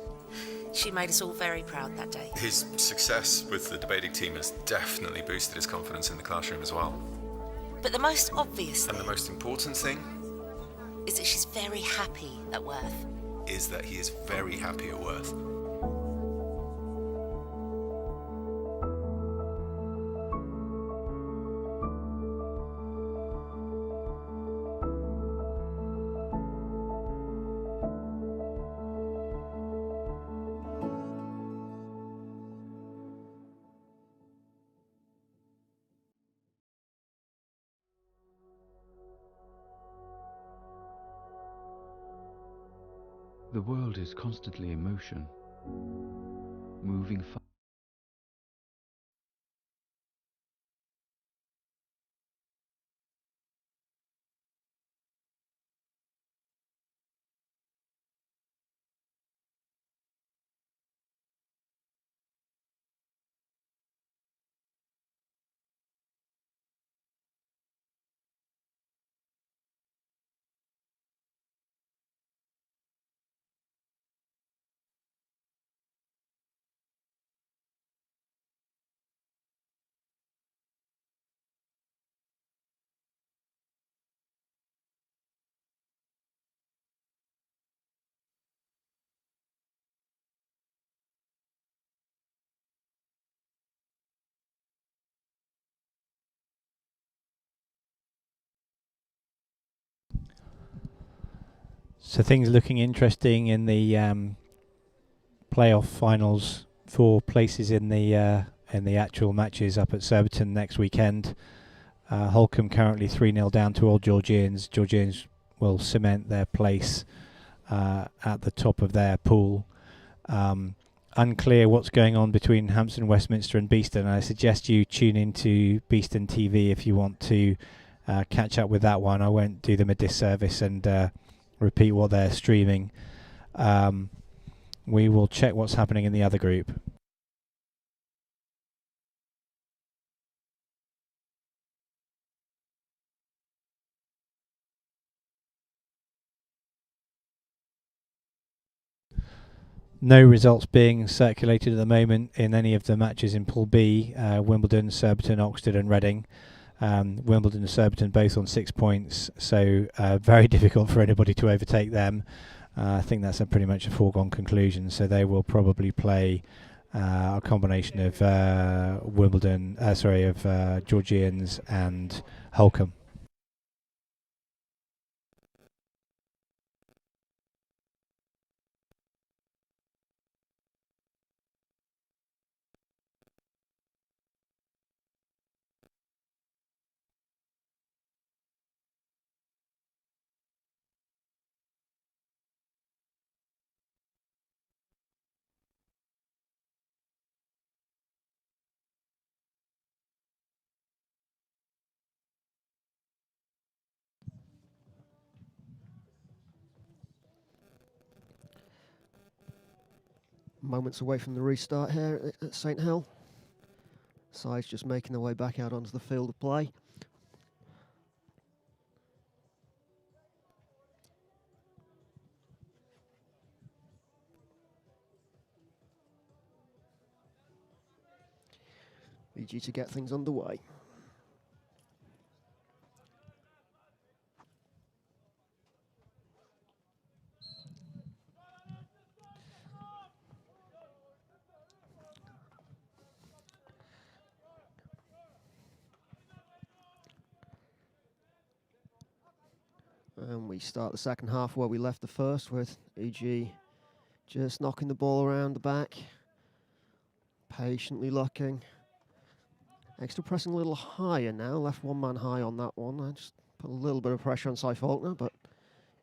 She made us all very proud that day. His success with the debating team has definitely boosted his confidence in the classroom as well. But the most obvious And the most important thing is that she's very happy at Worth. is that he is very happy at Worth. The world is constantly in motion, moving fast. So things looking interesting in the playoff finals for places in the actual matches up at Surbiton next weekend. Holcombe currently 3-0 down to Old Georgians. Georgians will cement their place at the top of their pool. Unclear what's going on between Hampton, Westminster and Beeston. I suggest you tune into Beeston TV if you want to catch up with that one. I won't do them a disservice and repeat what they're streaming. We will check what's happening in the other group. No results being circulated at the moment in any of the matches in Pool B. Wimbledon, Surbiton, Oxford and Reading. Wimbledon and Surbiton both on 6 points, so very difficult for anybody to overtake them. I think that's pretty much a foregone conclusion, so they will probably play a combination of Georgians and Holcombe. Moments away from the restart here at St Hill. Sides just making their way back out onto the field of play. EG to get things underway. And we start the second half where we left the first, with EG just knocking the ball around the back, patiently looking. Exeter pressing a little higher now, left one man high on that one. I just put a little bit of pressure on Cy Faulkner, but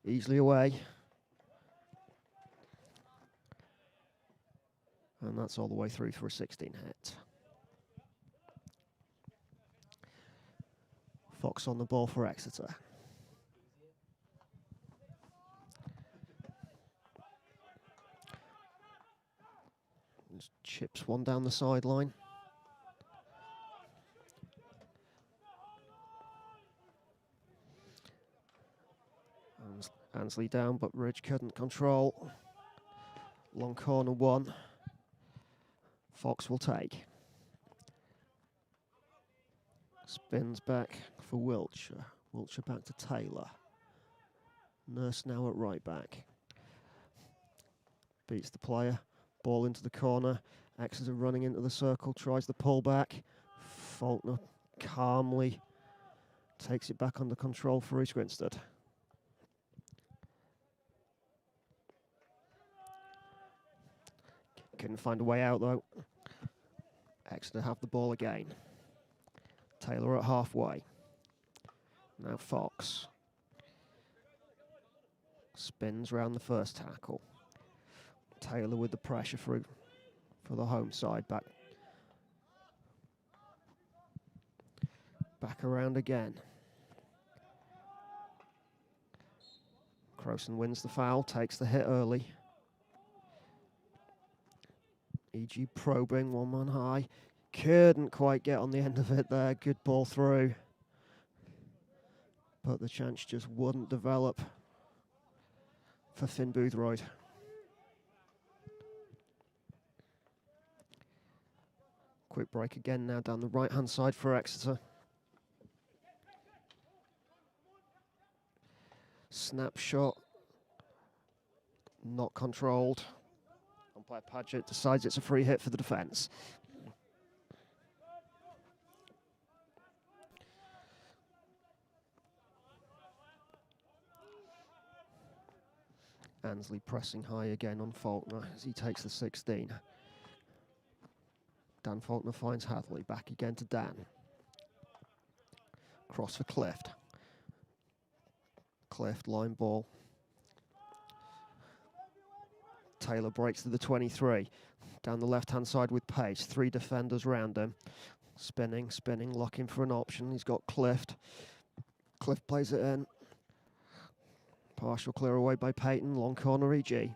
easily away. And that's all the way through for a 16 hit. Fox on the ball for Exeter. Just chips one down the sideline. Ansley down, but Ridge couldn't control. Long corner one. Fox will take. Spins back for Wiltshire. Wiltshire back to Taylor. Nurse now at right back. Beats the player. Ball into the corner. Exeter running into the circle. Tries the pull back. Faulkner calmly takes it back under control for East Grinstead. Couldn't find a way out though. Exeter have the ball again. Taylor at halfway. Now Fox. Spins round the first tackle. Taylor with the pressure for the home side. Back around again. Crowson wins the foul, takes the hit early. EG probing, one man high. Couldn't quite get on the end of it there. Good ball through. But the chance just wouldn't develop for Finn Boothroyd. Quick break again now down the right-hand side for Exeter. Snapshot. Not controlled. Umpire Padgett decides it's a free hit for the defence. Ansley pressing high again on Faulkner as he takes the 16. Dan Faulkner finds Hadley, back again to Dan. Cross for Clift. Clift, line ball. Taylor breaks to the 23. Down the left-hand side with pace. 3 defenders round him. Spinning, looking for an option. He's got Clift. Clift plays it in. Partial clear away by Peyton. Long corner EG.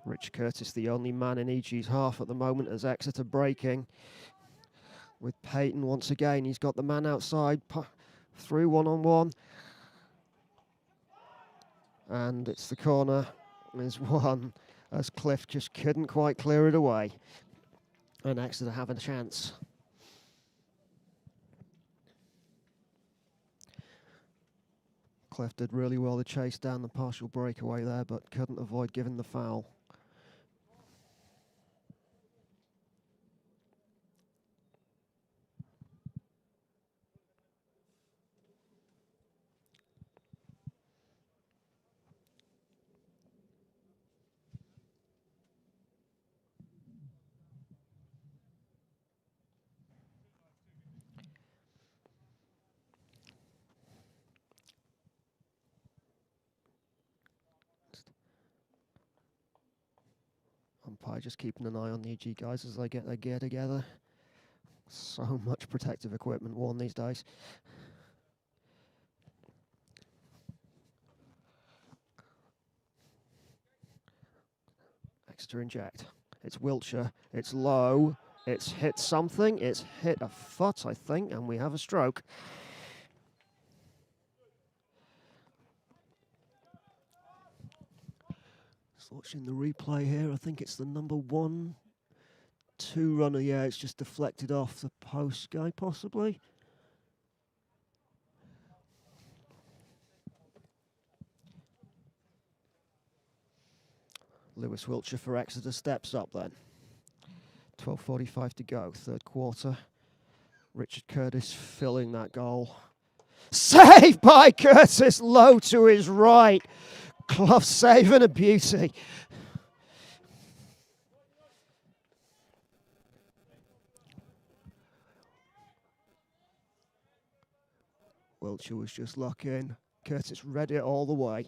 Rich Curtis, the only man in EG's half at the moment, as Exeter breaking. With Peyton once again, he's got the man outside, through one-on-one. And it's the corner, is one, as Cliff just couldn't quite clear it away. And Exeter having a chance. Cliff did really well to chase down the partial breakaway there, but couldn't avoid giving the foul. Umpire just keeping an eye on the EG guys as they get their gear together. So much protective equipment worn these days. Exeter inject. It's Wiltshire. It's low. It's hit something. It's hit a foot, I think, and we have a stroke. Watching the replay here, I think it's the number 1-2 runner. Yeah, it's just deflected off the post guy, possibly. Lewis Wiltshire for Exeter steps up then. 12:45 to go, third quarter. Richard Curtis filling that goal. Saved by Curtis, low to his right. Glove save and a beauty. Wiltshire was just locking. Curtis read it all the way.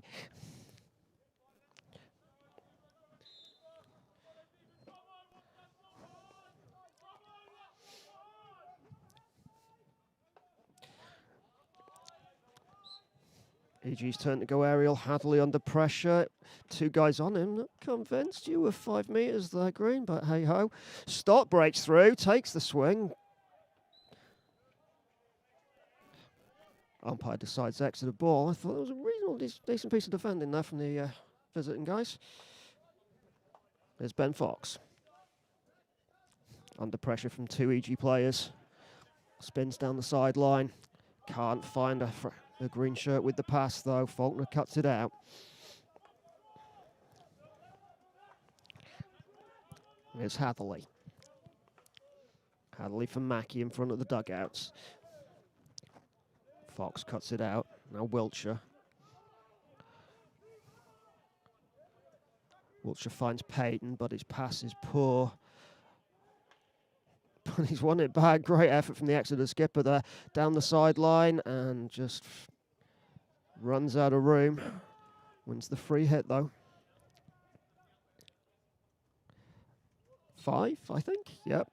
EG's turn to go aerial. Hadley under pressure. 2 guys on him. Not convinced. You were 5 metres there, Green, but hey ho. Stott breaks through, takes the swing. Umpire decides to exit the ball. I thought it was a reasonably decent piece of defending there from the visiting guys. There's Ben Fox. Under pressure from 2 EG players. Spins down the sideline. Can't find a green shirt with the pass, though. Faulkner cuts it out. Here's Hadley. Hadley for Mackey in front of the dugouts. Fox cuts it out. Now Wiltshire. Wiltshire finds Peyton, but his pass is poor. But he's won it back. Great effort from the Exeter skipper there. Down the sideline and just runs out of room. Wins the free hit, though. 5, I think. Yep.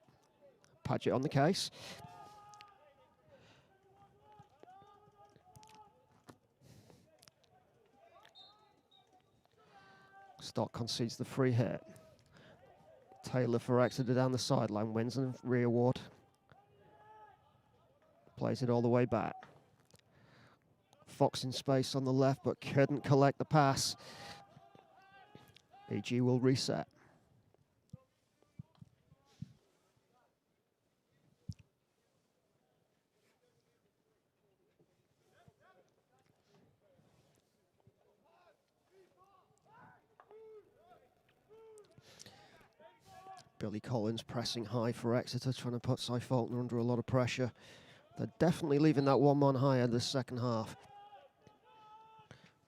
Paget on the case. Stott concedes the free hit. Taylor for Exeter down the sideline, wins a re-award. Plays it all the way back. Fox in space on the left, but couldn't collect the pass. EG will reset. Billy Collins pressing high for Exeter, trying to put Cy Faulkner under a lot of pressure. They're definitely leaving that one man higher this second half.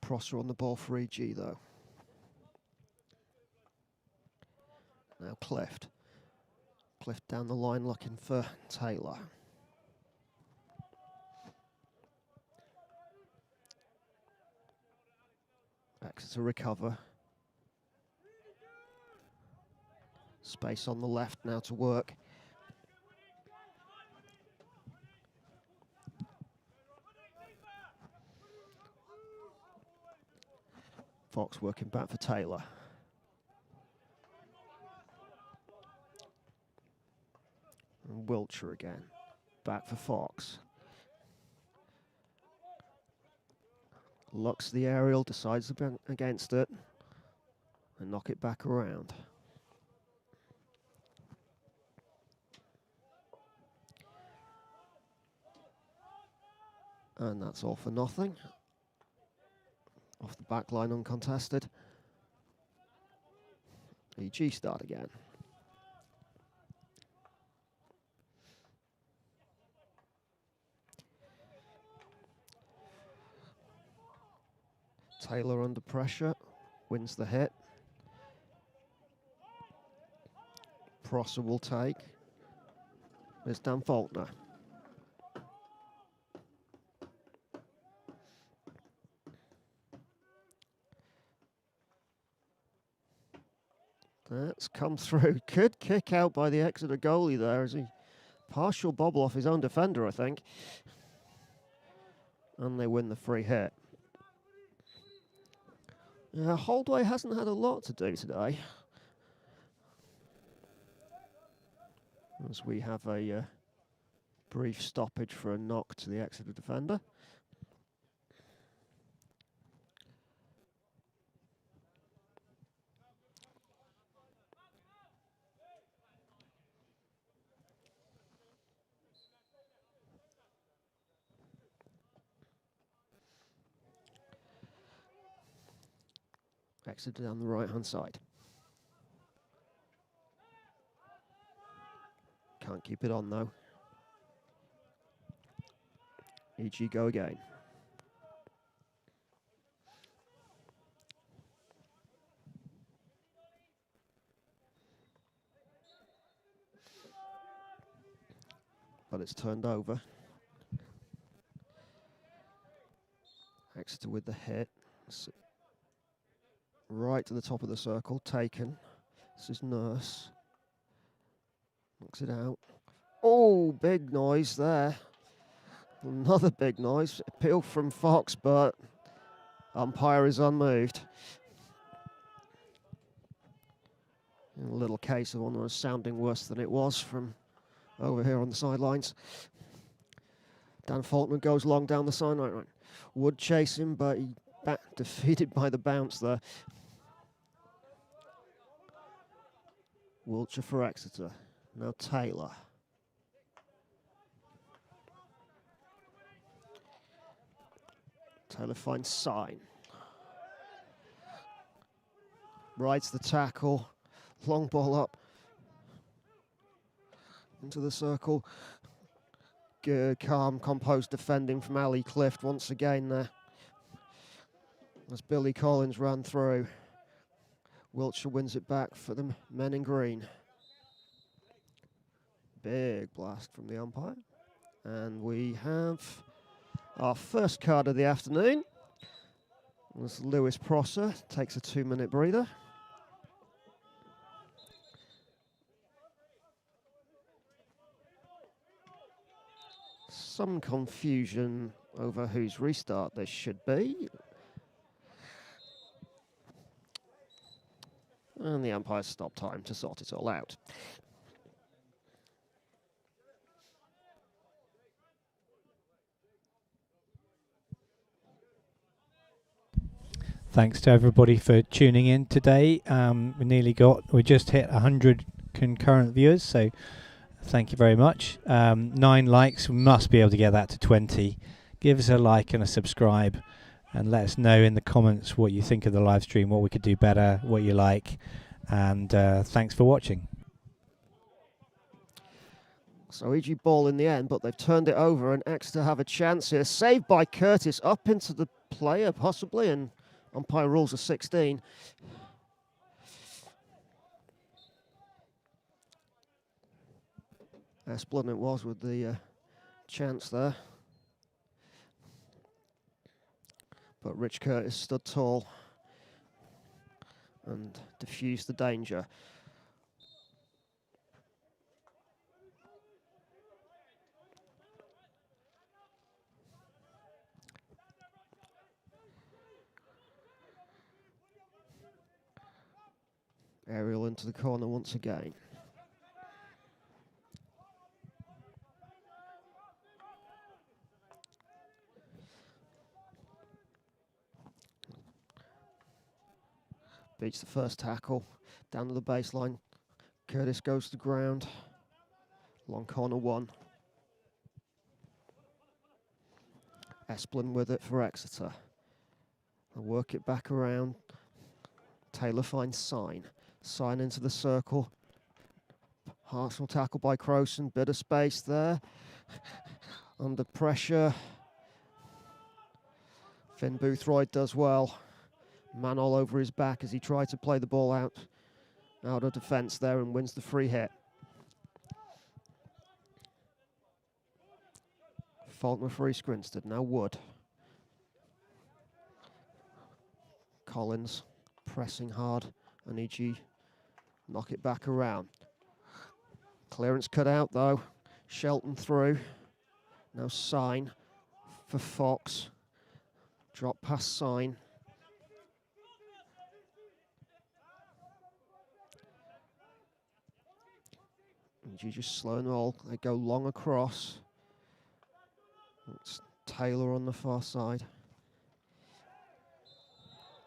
Prosser on the ball for EG though. Now Clift. Clift down the line looking for Taylor. Exeter recover. Space on the left now to work. Fox working back for Taylor. And Wiltshire again. Back for Fox. Looks the aerial, decides against it. And knock it back around. And that's all for nothing. Off the back line uncontested. EG start again. Taylor under pressure, wins the hit. Prosser will take. There's Dan Faulkner. That's come through. Good kick out by the Exeter goalie there as he partial bobble off his own defender, I think. And they win the free hit. Holdway hasn't had a lot to do today. As we have a brief stoppage for a knock to the Exeter defender. Exeter down the right-hand side. Can't keep it on, though. EG go again. But it's turned over. Exeter with the hit. Right to the top of the circle, taken. This is Nurse. Knocks it out. Oh, big noise there. Another big noise. Appeal from Fox, but umpire is unmoved. In a little case of one that was sounding worse than it was from over here on the sidelines. Dan Faulkner goes long down the sideline. Right. Would chase him, but he defeated by the bounce there. Wiltshire for Exeter. Now Taylor. Taylor finds Sign. Rides the tackle. Long ball up. Into the circle. Good, calm, composed defending from Ali Clift once again there. As Billy Collins ran through. Wiltshire wins it back for the men in green. Big blast from the umpire. And we have our first card of the afternoon. As Lewis Prosser takes a 2-minute breather. Some confusion over whose restart this should be. And the umpire stopped time to sort it all out. Thanks to everybody for tuning in today. We just hit 100 concurrent viewers, so thank you very much. 9 likes, we must be able to get that to 20. Give us a like and a subscribe, and let us know in the comments what you think of the live stream, what we could do better, what you like, and thanks for watching. So EG ball in the end, but they've turned it over, and Exeter have a chance here. Saved by Curtis, up into the player possibly, and umpire rules a 16. Esplin it was with the chance there. But Rich Curtis stood tall and diffused the danger. Aerial into the corner once again. Beats the first tackle, down to the baseline. Curtis goes to ground. Long corner 1. Esplin with it for Exeter. They'll work it back around. Taylor finds Sign. Sign into the circle. Partial tackle by Crowson. Bit of space there. Under pressure. Finn Boothroyd does well. Man all over his back as he tried to play the ball out of defence there and wins the free hit. Faulkner for East Grinstead. Now Wood. Collins pressing hard, and EG knock it back around. Clearance cut out though. Shelton through. Now Sign for Fox. Drop past Sign. EG just slow and roll. They go long across. It's Taylor on the far side.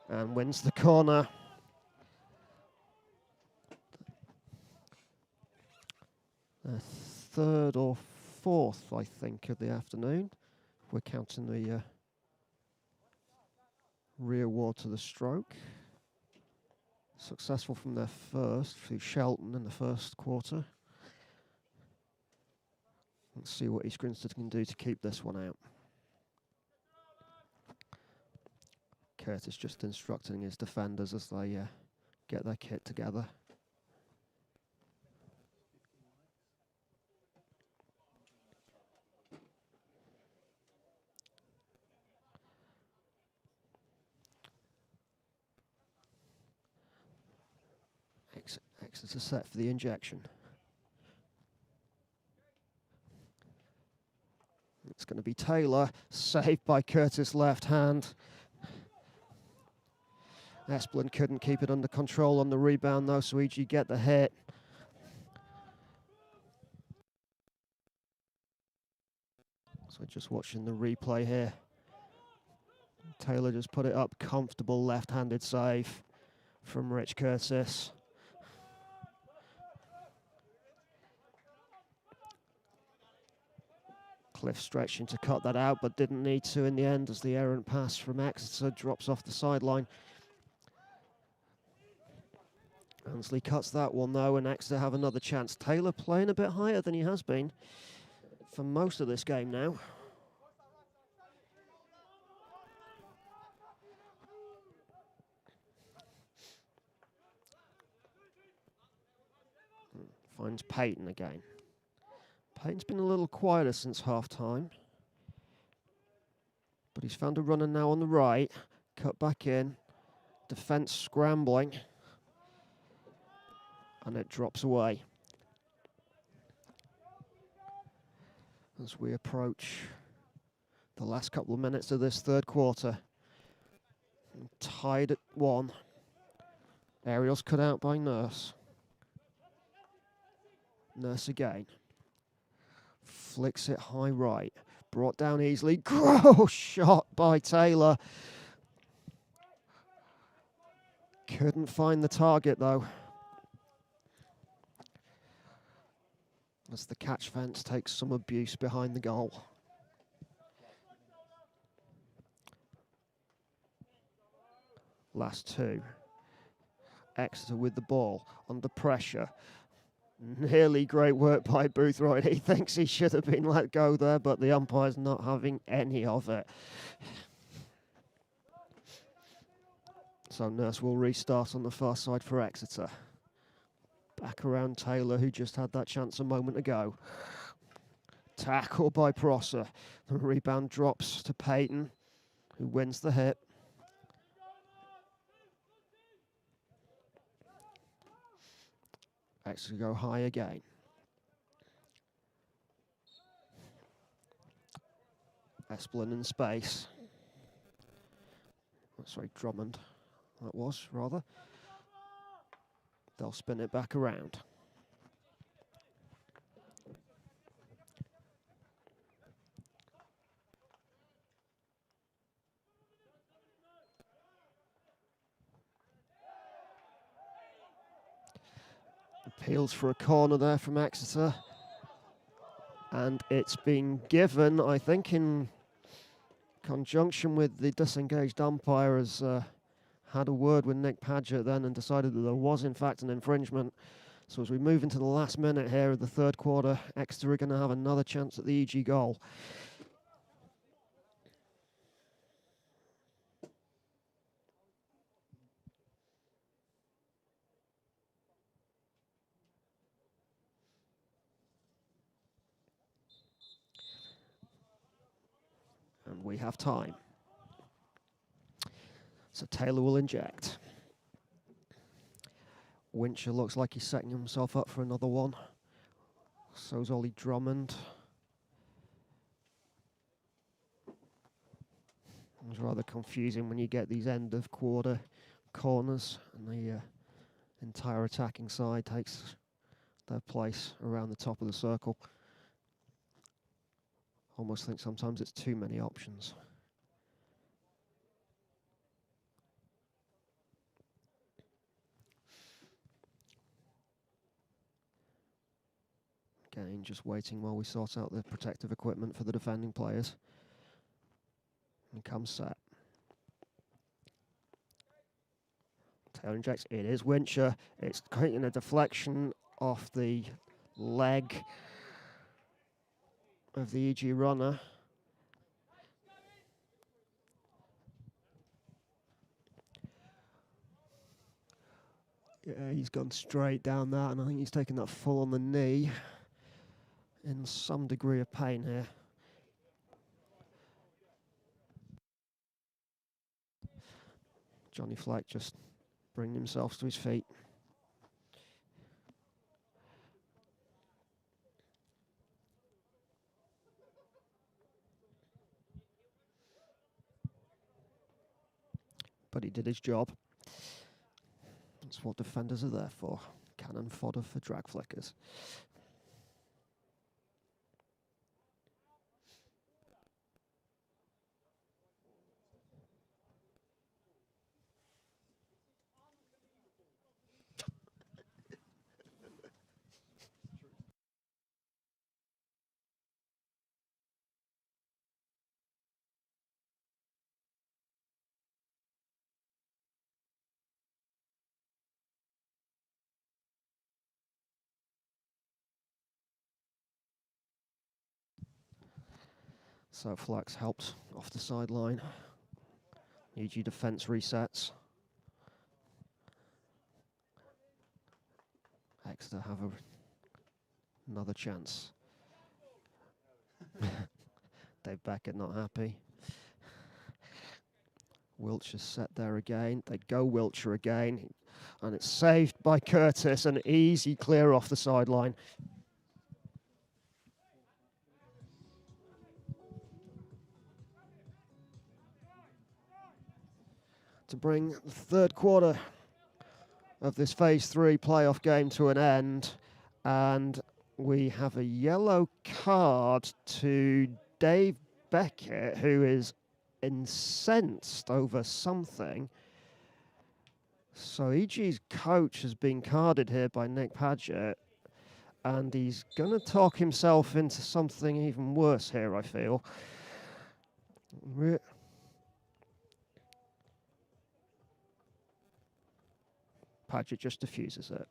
And wins the corner. The third or fourth, I think, of the afternoon. We're counting the rear ward to the stroke. Successful from their first through Shelton in the first quarter. Let's see what East Grinstead can do to keep this one out. Curtis just instructing his defenders as they get their kit together. Exeter set for the injection. It's going to be Taylor, saved by Curtis' left hand. Esplin couldn't keep it under control on the rebound though, so EG get the hit. So just watching the replay here. Taylor just put it up, comfortable left-handed save from Rich Curtis. Cliff stretching to cut that out, but didn't need to in the end as the errant pass from Exeter drops off the sideline. Ansley cuts that one though, and Exeter have another chance. Taylor playing a bit higher than he has been for most of this game now. Finds Peyton again. Payton's been a little quieter since half-time, but he's found a runner now on the right. Cut back in. Defence scrambling. And it drops away. As we approach the last couple of minutes of this third quarter. Tied at 1. Aerials cut out by Nurse. Nurse again. Flicks it high right. Brought down easily. Gross shot by Taylor. Couldn't find the target though. As the catch fence takes some abuse behind the goal. Last 2. Exeter with the ball, under pressure. Nearly great work by Boothroyd. He thinks he should have been let go there, but the umpire's not having any of it. So Nurse will restart on the far side for Exeter. Back around Taylor, who just had that chance a moment ago. Tackle by Prosser. The rebound drops to Peyton, who wins the hit. Exeter go high again. Esplin in space. Sorry, Drummond, that was, rather. They'll spin it back around. Appeals for a corner there from Exeter. And it's been given, I think, in conjunction with the disengaged umpire, has had a word with Nick Paget then and decided that there was in fact an infringement. So as we move into the last minute here of the third quarter, Exeter are going to have another chance at the EG goal. And we have time. So Taylor will inject. Wincher looks like he's setting himself up for another one. So's Ollie Drummond. It's rather confusing when you get these end of quarter corners and the entire attacking side takes their place around the top of the circle. Almost think sometimes it's too many options. Again, just waiting while we sort out the protective equipment for the defending players. And comes set. Taylor injects. It is Wincher. It's creating a deflection off the leg of the EG runner. Yeah, he's gone straight down that, and I think he's taken that full on the knee in some degree of pain here. Johnny Fleck just bringing himself to his feet. But he did his job. That's what defenders are there for. Cannon fodder for drag flickers. So Flax helps off the sideline. EG defence resets. Exeter have another chance. Dave Beckett not happy. Wiltshire's set there again. They go Wiltshire again. And it's saved by Curtis. An easy clear off the sideline. To bring the third quarter of this Phase 3 playoff game to an end. And we have a yellow card to Dave Beckett, who is incensed over something. So EG's coach has been carded here by Nick Paget, and he's going to talk himself into something even worse here, I feel. Paget just diffuses it.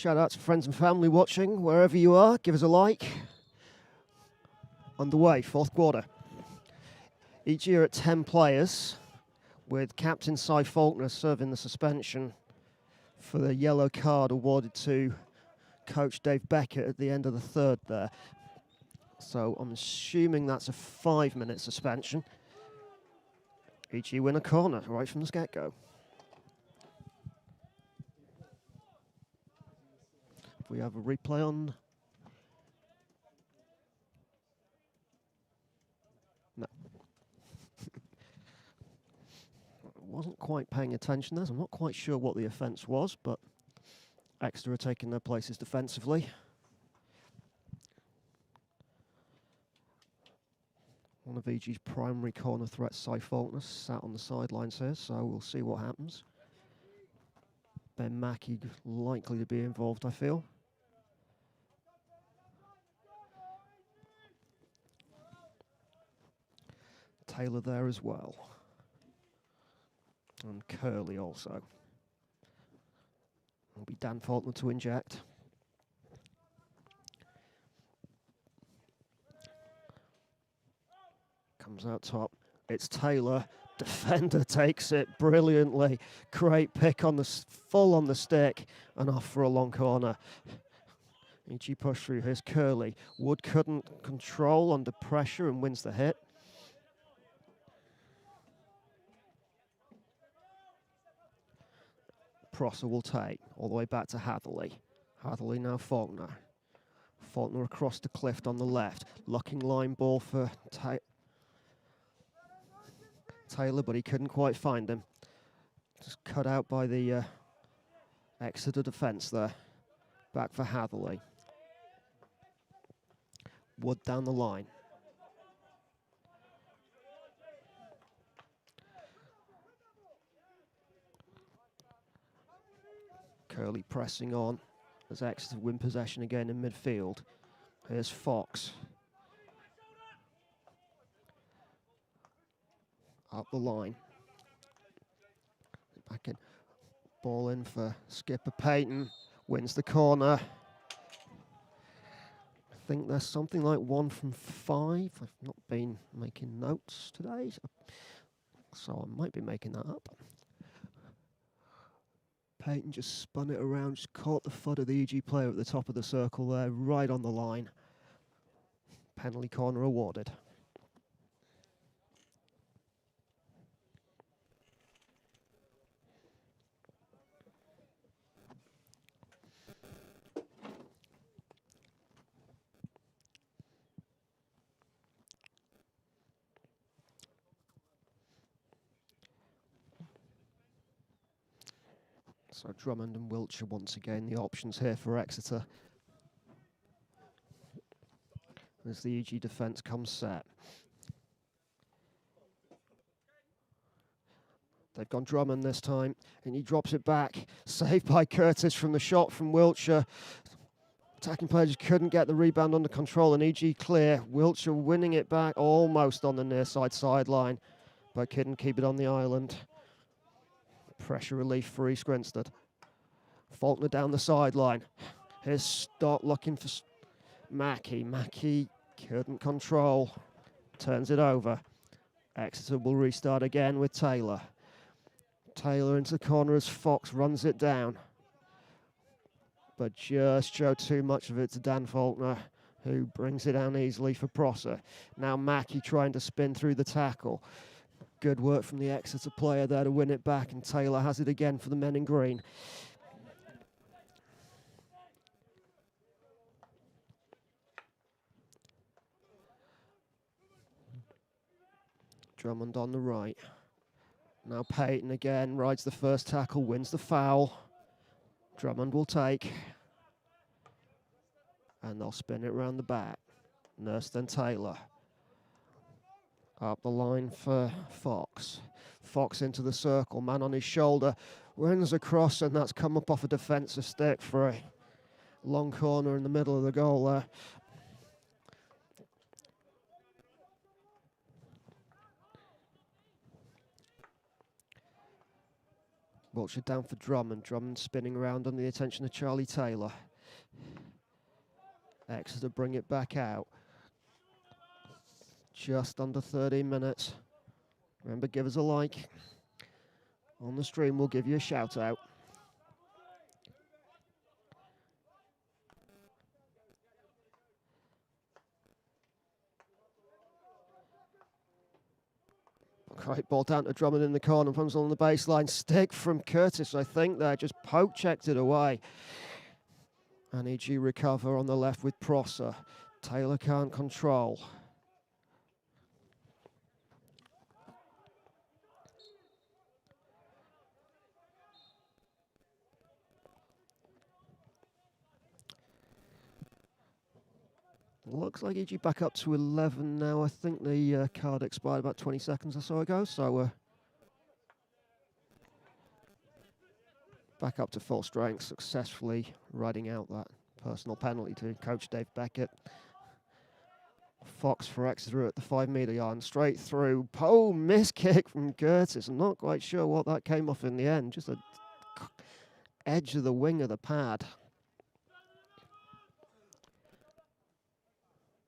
Shout out to friends and family watching, wherever you are. Give us a like. Underway, fourth quarter. Each year at 10 players, with Captain Cy Faulkner serving the suspension for the yellow card awarded to Coach Dave Beckett at the end of the third there. So I'm assuming that's a 5-minute suspension. Each year win a corner right from the get-go. We have a replay on. No. Wasn't quite paying attention there. So I'm not quite sure what the offence was, but Exeter are taking their places defensively. One of EG's primary corner threats, Cy Faulkner, sat on the sidelines here, so we'll see what happens. Ben Mackey likely to be involved, I feel. Taylor there as well. And Curley also. It'll be Dan Faulkner to inject. Comes out top. It's Taylor. Defender takes it brilliantly. Great pick on the full on the stick and off for a long corner. EG push through. Here's Curley. Wood couldn't control under pressure and wins the hit. Prosser will take all the way back to Hatherley. Hatherley now Faulkner. Faulkner across the cliff on the left. Looking line ball for Taylor, but he couldn't quite find him. Just cut out by the Exeter defence there. Back for Hatherley. Wood down the line. Curley pressing on as Exeter win possession again in midfield. Here's Fox. Up the line. Back in. Ball in for skipper Payton. Wins the corner. I think there's something like 1 from 5. I've not been making notes today, so I might be making that up. Payton just spun it around, just caught the foot of the EG player at the top of the circle there, right on the line. Penalty corner awarded. So Drummond and Wiltshire once again the options here for Exeter. As the EG defence comes set. They've gone Drummond this time, and he drops it back. Saved by Curtis from the shot from Wiltshire. Attacking players couldn't get the rebound under control, and EG clear. Wiltshire winning it back almost on the near side sideline, but couldn't keep it on the island. Pressure relief for East Grinstead. Faulkner down the sideline. Here's Stott looking for Mackey. Mackey couldn't control. Turns it over. Exeter will restart again with Taylor. Taylor into the corner as Fox runs it down. But just showed too much of it to Dan Faulkner, who brings it down easily for Prosser. Now Mackey trying to spin through the tackle. Good work from the Exeter player there to win it back, and Taylor has it again for the men in green. Drummond on the right. Now Payton again, rides the first tackle, wins the foul. Drummond will take. And they'll spin it around the back. Nurse then Taylor. Up the line for Fox. Fox into the circle, man on his shoulder. Wins across, and that's come up off a defensive stick for a long corner in the middle of the goal there. Wiltshire down for Drummond. Drummond spinning around under the attention of Charlie Taylor. Exeter bring it back out. Just under 13 minutes. Remember, give us a like. On the stream, we'll give you a shout out. Great ball down to Drummond in the corner, comes on the baseline. Stick from Curtis, I think there, just poke checked it away. And EG recover on the left with Prosser. Taylor can't control. Looks like EG back up to 11 now. I think the card expired about 20 seconds or so ago, so back up to full strength, successfully riding out that personal penalty to Coach Dave Beckett. Fox for Exeter at the 5-metre yard, straight through. Miss kick from Curtis. I'm not quite sure what that came off in the end, just a edge of the wing of the pad.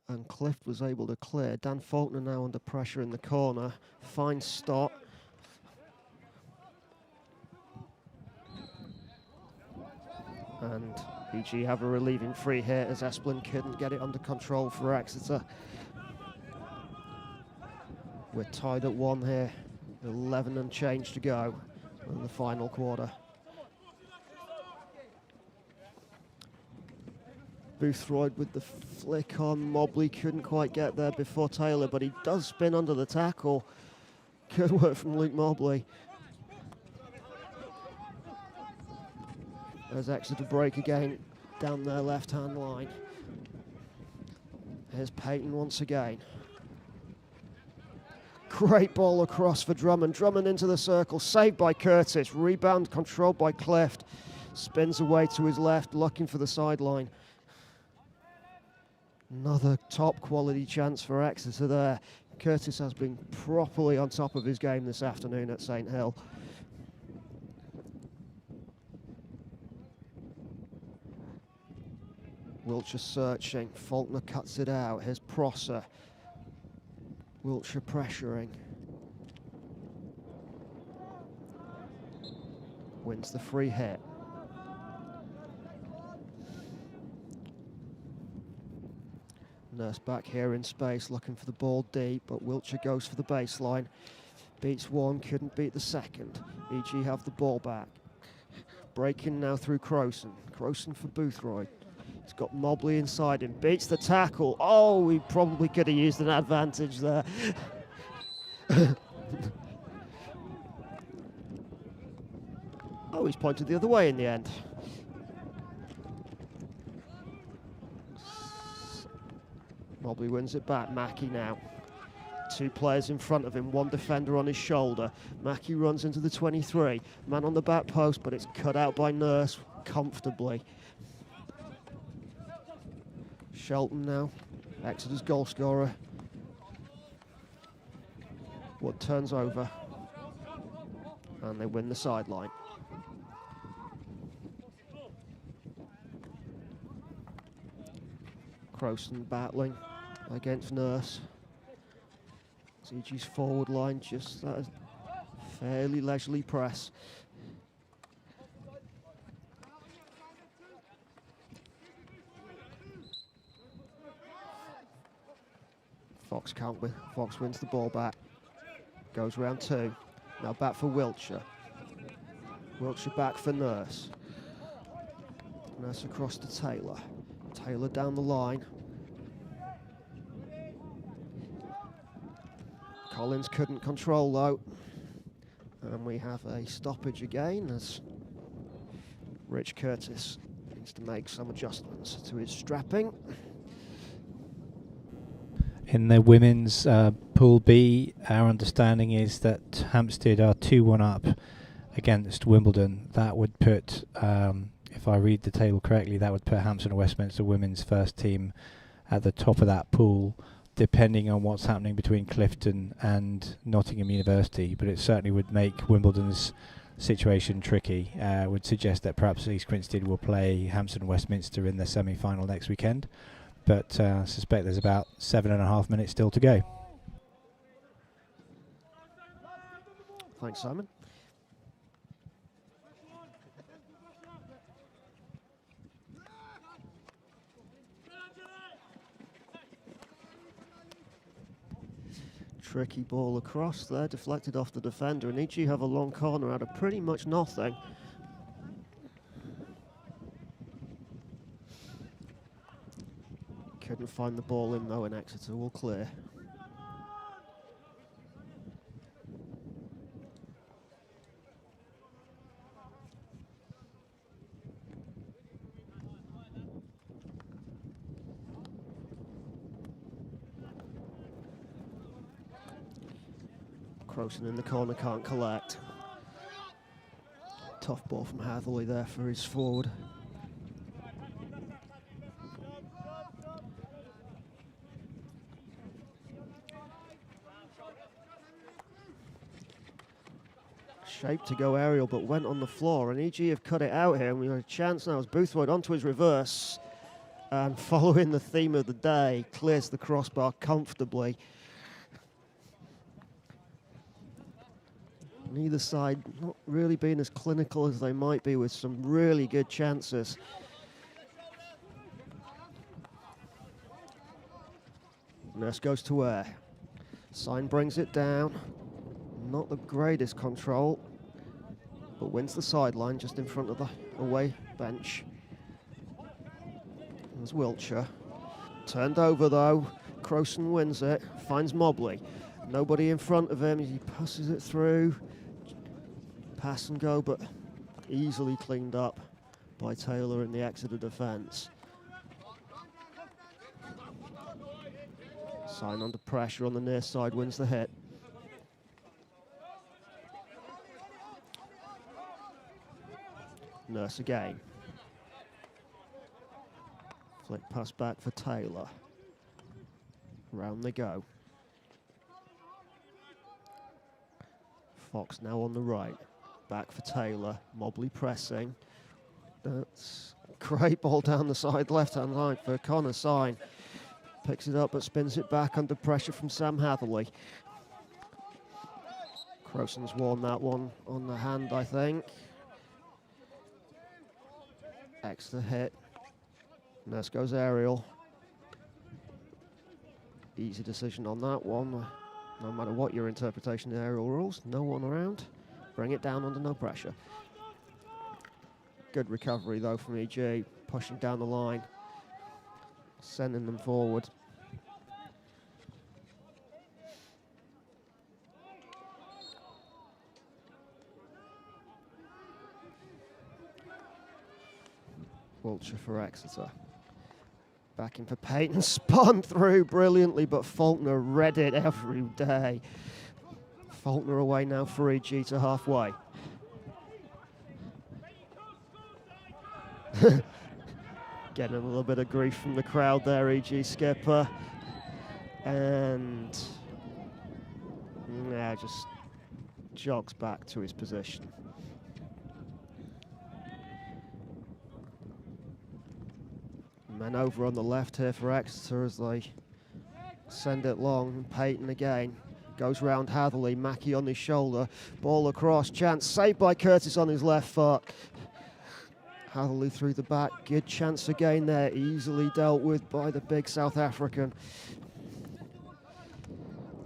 And Clift was able to clear. Dan Faulkner now under pressure in the corner. Fine stop. And EG have a relieving free hit as Esplin couldn't get it under control for Exeter. We're tied at 1 here. 11 and change to go in the final quarter. Boothroyd with the flick on. Mobley couldn't quite get there before Taylor, but he does spin under the tackle. Good work from Luke Mobley. As Exeter break again down their left-hand line. Here's Payton once again. Great ball across for Drummond. Drummond into the circle, saved by Curtis. Rebound controlled by Clift. Spins away to his left, looking for the sideline. Another top quality chance for Exeter there. Curtis has been properly on top of his game this afternoon at St Hill. Wiltshire searching, Faulkner cuts it out. Here's Prosser. Wiltshire pressuring. Wins the free hit. Nurse back here in space, looking for the ball deep, but Wiltshire goes for the baseline. Beats one, couldn't beat the second. EG have the ball back. Breaking now through Crowson. Crowson for Boothroyd. He's got Mobley inside him, beats the tackle. Oh, he probably could have used an advantage there. Oh, he's pointed the other way in the end. Mobley wins it back. Mackey now. 2 players in front of him, 1 defender on his shoulder. Mackey runs into the 23. Man on the back post, but it's cut out by Nurse comfortably. Shelton now, Exeter's goal scorer. Wood turns over, and they win the sideline. Crowson battling against Nurse. EG's forward line just that fairly leisurely press. Fox can't win. Fox wins the ball back. Goes round 2. Now back for Wiltshire. Wiltshire back for Nurse. Nurse across to Taylor. Taylor down the line. Collins couldn't control though. And we have a stoppage again as Rich Curtis needs to make some adjustments to his strapping. In the women's Pool B, our understanding is that Hampstead are 2-1 up against Wimbledon. That would put, if I read the table correctly, that would put Hampstead and Westminster women's first team at the top of that pool, depending on what's happening between Clifton and Nottingham University. But it certainly would make Wimbledon's situation tricky would suggest that perhaps East Grinstead will play Hampstead and Westminster in the semi-final next weekend. But I suspect there's about 7.5 minutes still to go. Thanks, Simon. Tricky ball across there, deflected off the defender, and EG have a long corner out of pretty much nothing. Couldn't find the ball in though, and Exeter will clear. Crowson in the corner, can't collect. Tough ball from Hatherley there for his forward. Shaped to go aerial, but went on the floor, and EG have cut it out here, and we have a chance now as Boothroyd onto his reverse, and following the theme of the day, clears the crossbar comfortably. Neither side not really being as clinical as they might be, with some really good chances. Nurse goes to air. Sign brings it down. Not the greatest control, but wins the sideline just in front of the away bench. There's Wiltshire. Turned over though. Crowson wins it. Finds Mobley. Nobody in front of him. He passes it through. Pass and go, but easily cleaned up by Taylor in the Exeter defence. Sign under pressure on the near side, wins the hit. Nurse again. Flick pass back for Taylor. Round they go. Fox now on the right. Back for Taylor. Mobley pressing. That's a great ball down the side, left-hand line for Connor. Sign. Picks it up but spins it back under pressure from Sam Hatherley. Crowson's worn that one on the hand, I think. Extra hit. Nurse goes aerial. Easy decision on that one. No matter what your interpretation of the aerial rules, no one around. Bring it down under no pressure. Good recovery though from EG, pushing down the line, sending them forward. Wiltshire for Exeter. Back in for Payton, spun through brilliantly, but Faulkner read it every day. Faulkner away now for EG to halfway. Getting a little bit of grief from the crowd there, EG skipper. And yeah, just jogs back to his position. Men over on the left here for Exeter as they send it long. Payton again goes round Hatherley. Mackie on his shoulder. Ball across. Chance saved by Curtis on his left foot. Hatherley through the back. Good chance again there. Easily dealt with by the big South African.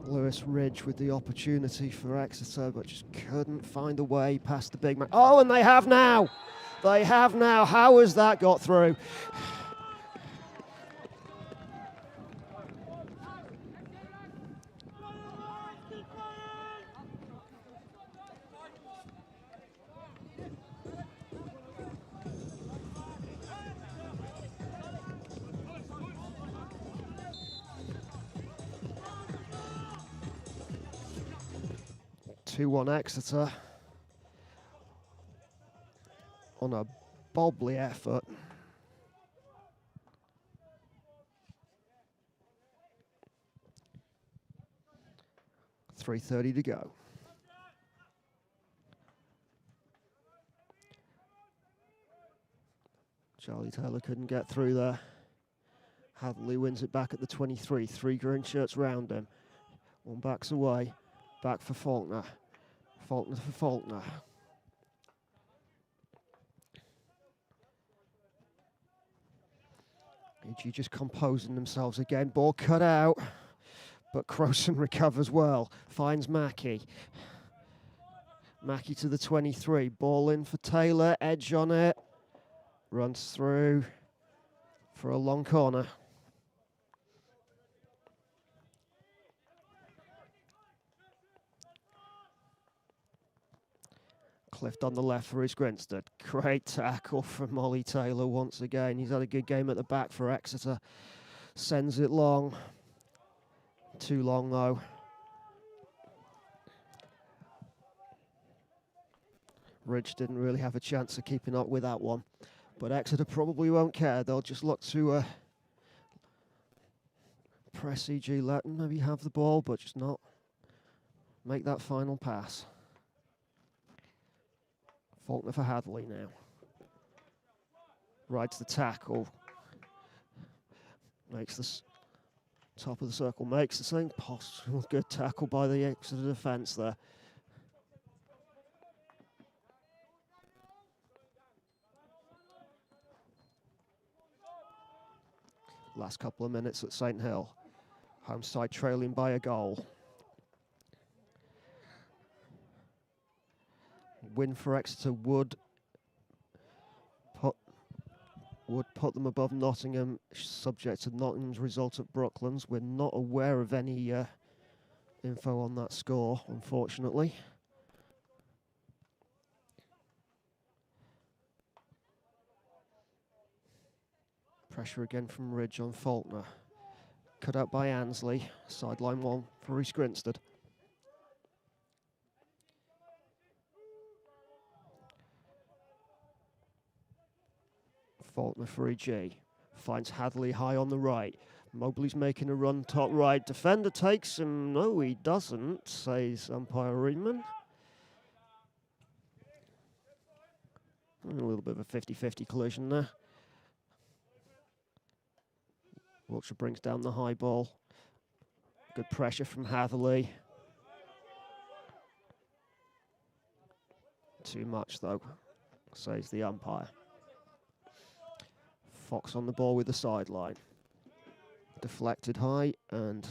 Lewis Ridge with the opportunity for Exeter, but just couldn't find a way past the big man. Oh, and they have now. They have now. How has that got through? 2-1 Exeter on a bobbly effort. .330 to go. Charlie Taylor couldn't get through there. Hadley wins it back at the 23. 3 green shirts round him. One backs away. Back for Faulkner. Faulkner for Faulkner. AG just composing themselves again. Ball cut out. But Crowson recovers well. Finds Mackey. Mackey to the 23. Ball in for Taylor. Edge on it. Runs through for a long corner. Clift on the left for his Grinstead. Great tackle from Ollie Taylor once again. He's had a good game at the back for Exeter. Sends it long. Too long though. Ridge didn't really have a chance of keeping up with that one. But Exeter probably won't care. They'll just look to press EG, let them maybe have the ball, but just not make that final pass. Faulkner for Hadley now. Rides the tackle. Makes the top of the circle. Makes the thing possible. Good tackle by the Exeter defence there. Last couple of minutes at St Hill. Home side trailing by a goal. Win for Exeter would put them above Nottingham, subject to Nottingham's result at Brooklands. We're not aware of any info on that score, unfortunately. Pressure again from Ridge on Faulkner. Cut out by Ansley. Sideline one for Reece Grinstead. Faulkner for EG. Finds Hadley high on the right. Mobley's making a run top right. Defender takes him. No, he doesn't, says umpire Reedman. A little bit of a 50-50 collision there. Wiltshire brings down the high ball. Good pressure from Hadley. Too much though, says the umpire. Fox on the ball with the sideline. Deflected high and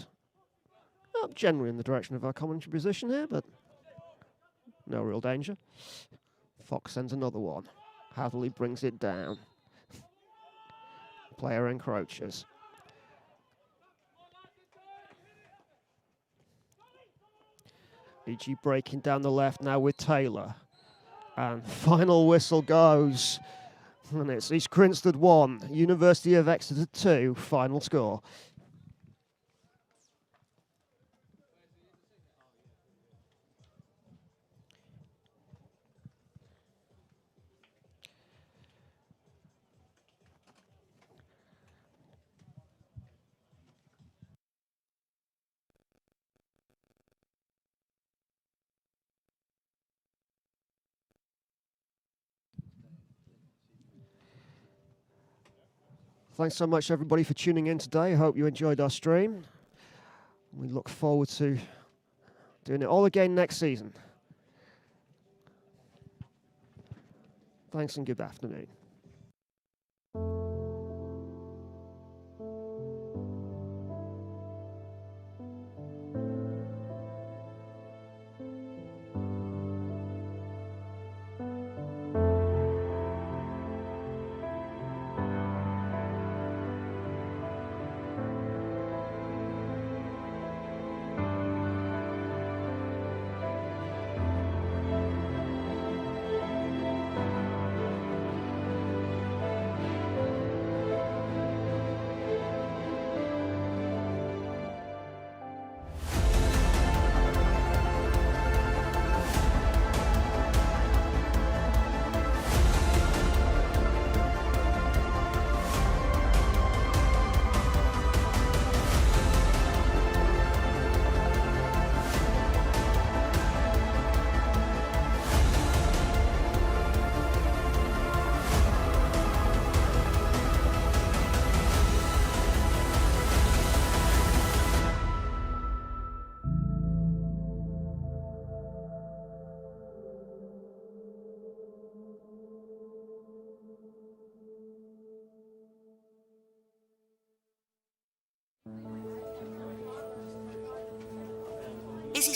generally in the direction of our commentary position here, but no real danger. Fox sends another one. Hadley brings it down. Player encroaches. EG breaking down the left now with Taylor. And final whistle goes. And it's East Grinstead 1, University of Exeter 2, final score. Thanks so much, everybody, for tuning in today. I hope you enjoyed our stream. We look forward to doing it all again next season. Thanks and good afternoon.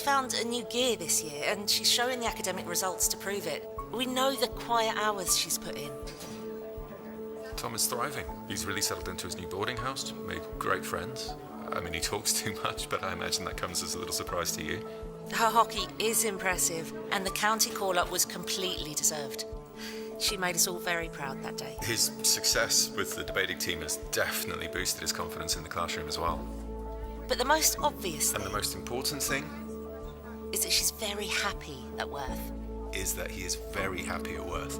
found a new gear this year, and she's showing the academic results to prove it. We know the quiet hours she's put in. Tom is thriving. He's really settled into his new boarding house, made great friends. I mean, he talks too much, but I imagine that comes as a little surprise to you. Her hockey is impressive, and the county call-up was completely deserved. She made us all very proud that day. His success with the debating team has definitely boosted his confidence in the classroom as well. But the most obvious And the thing most important thing is that she's very happy at Worth. is that he is very happy at Worth.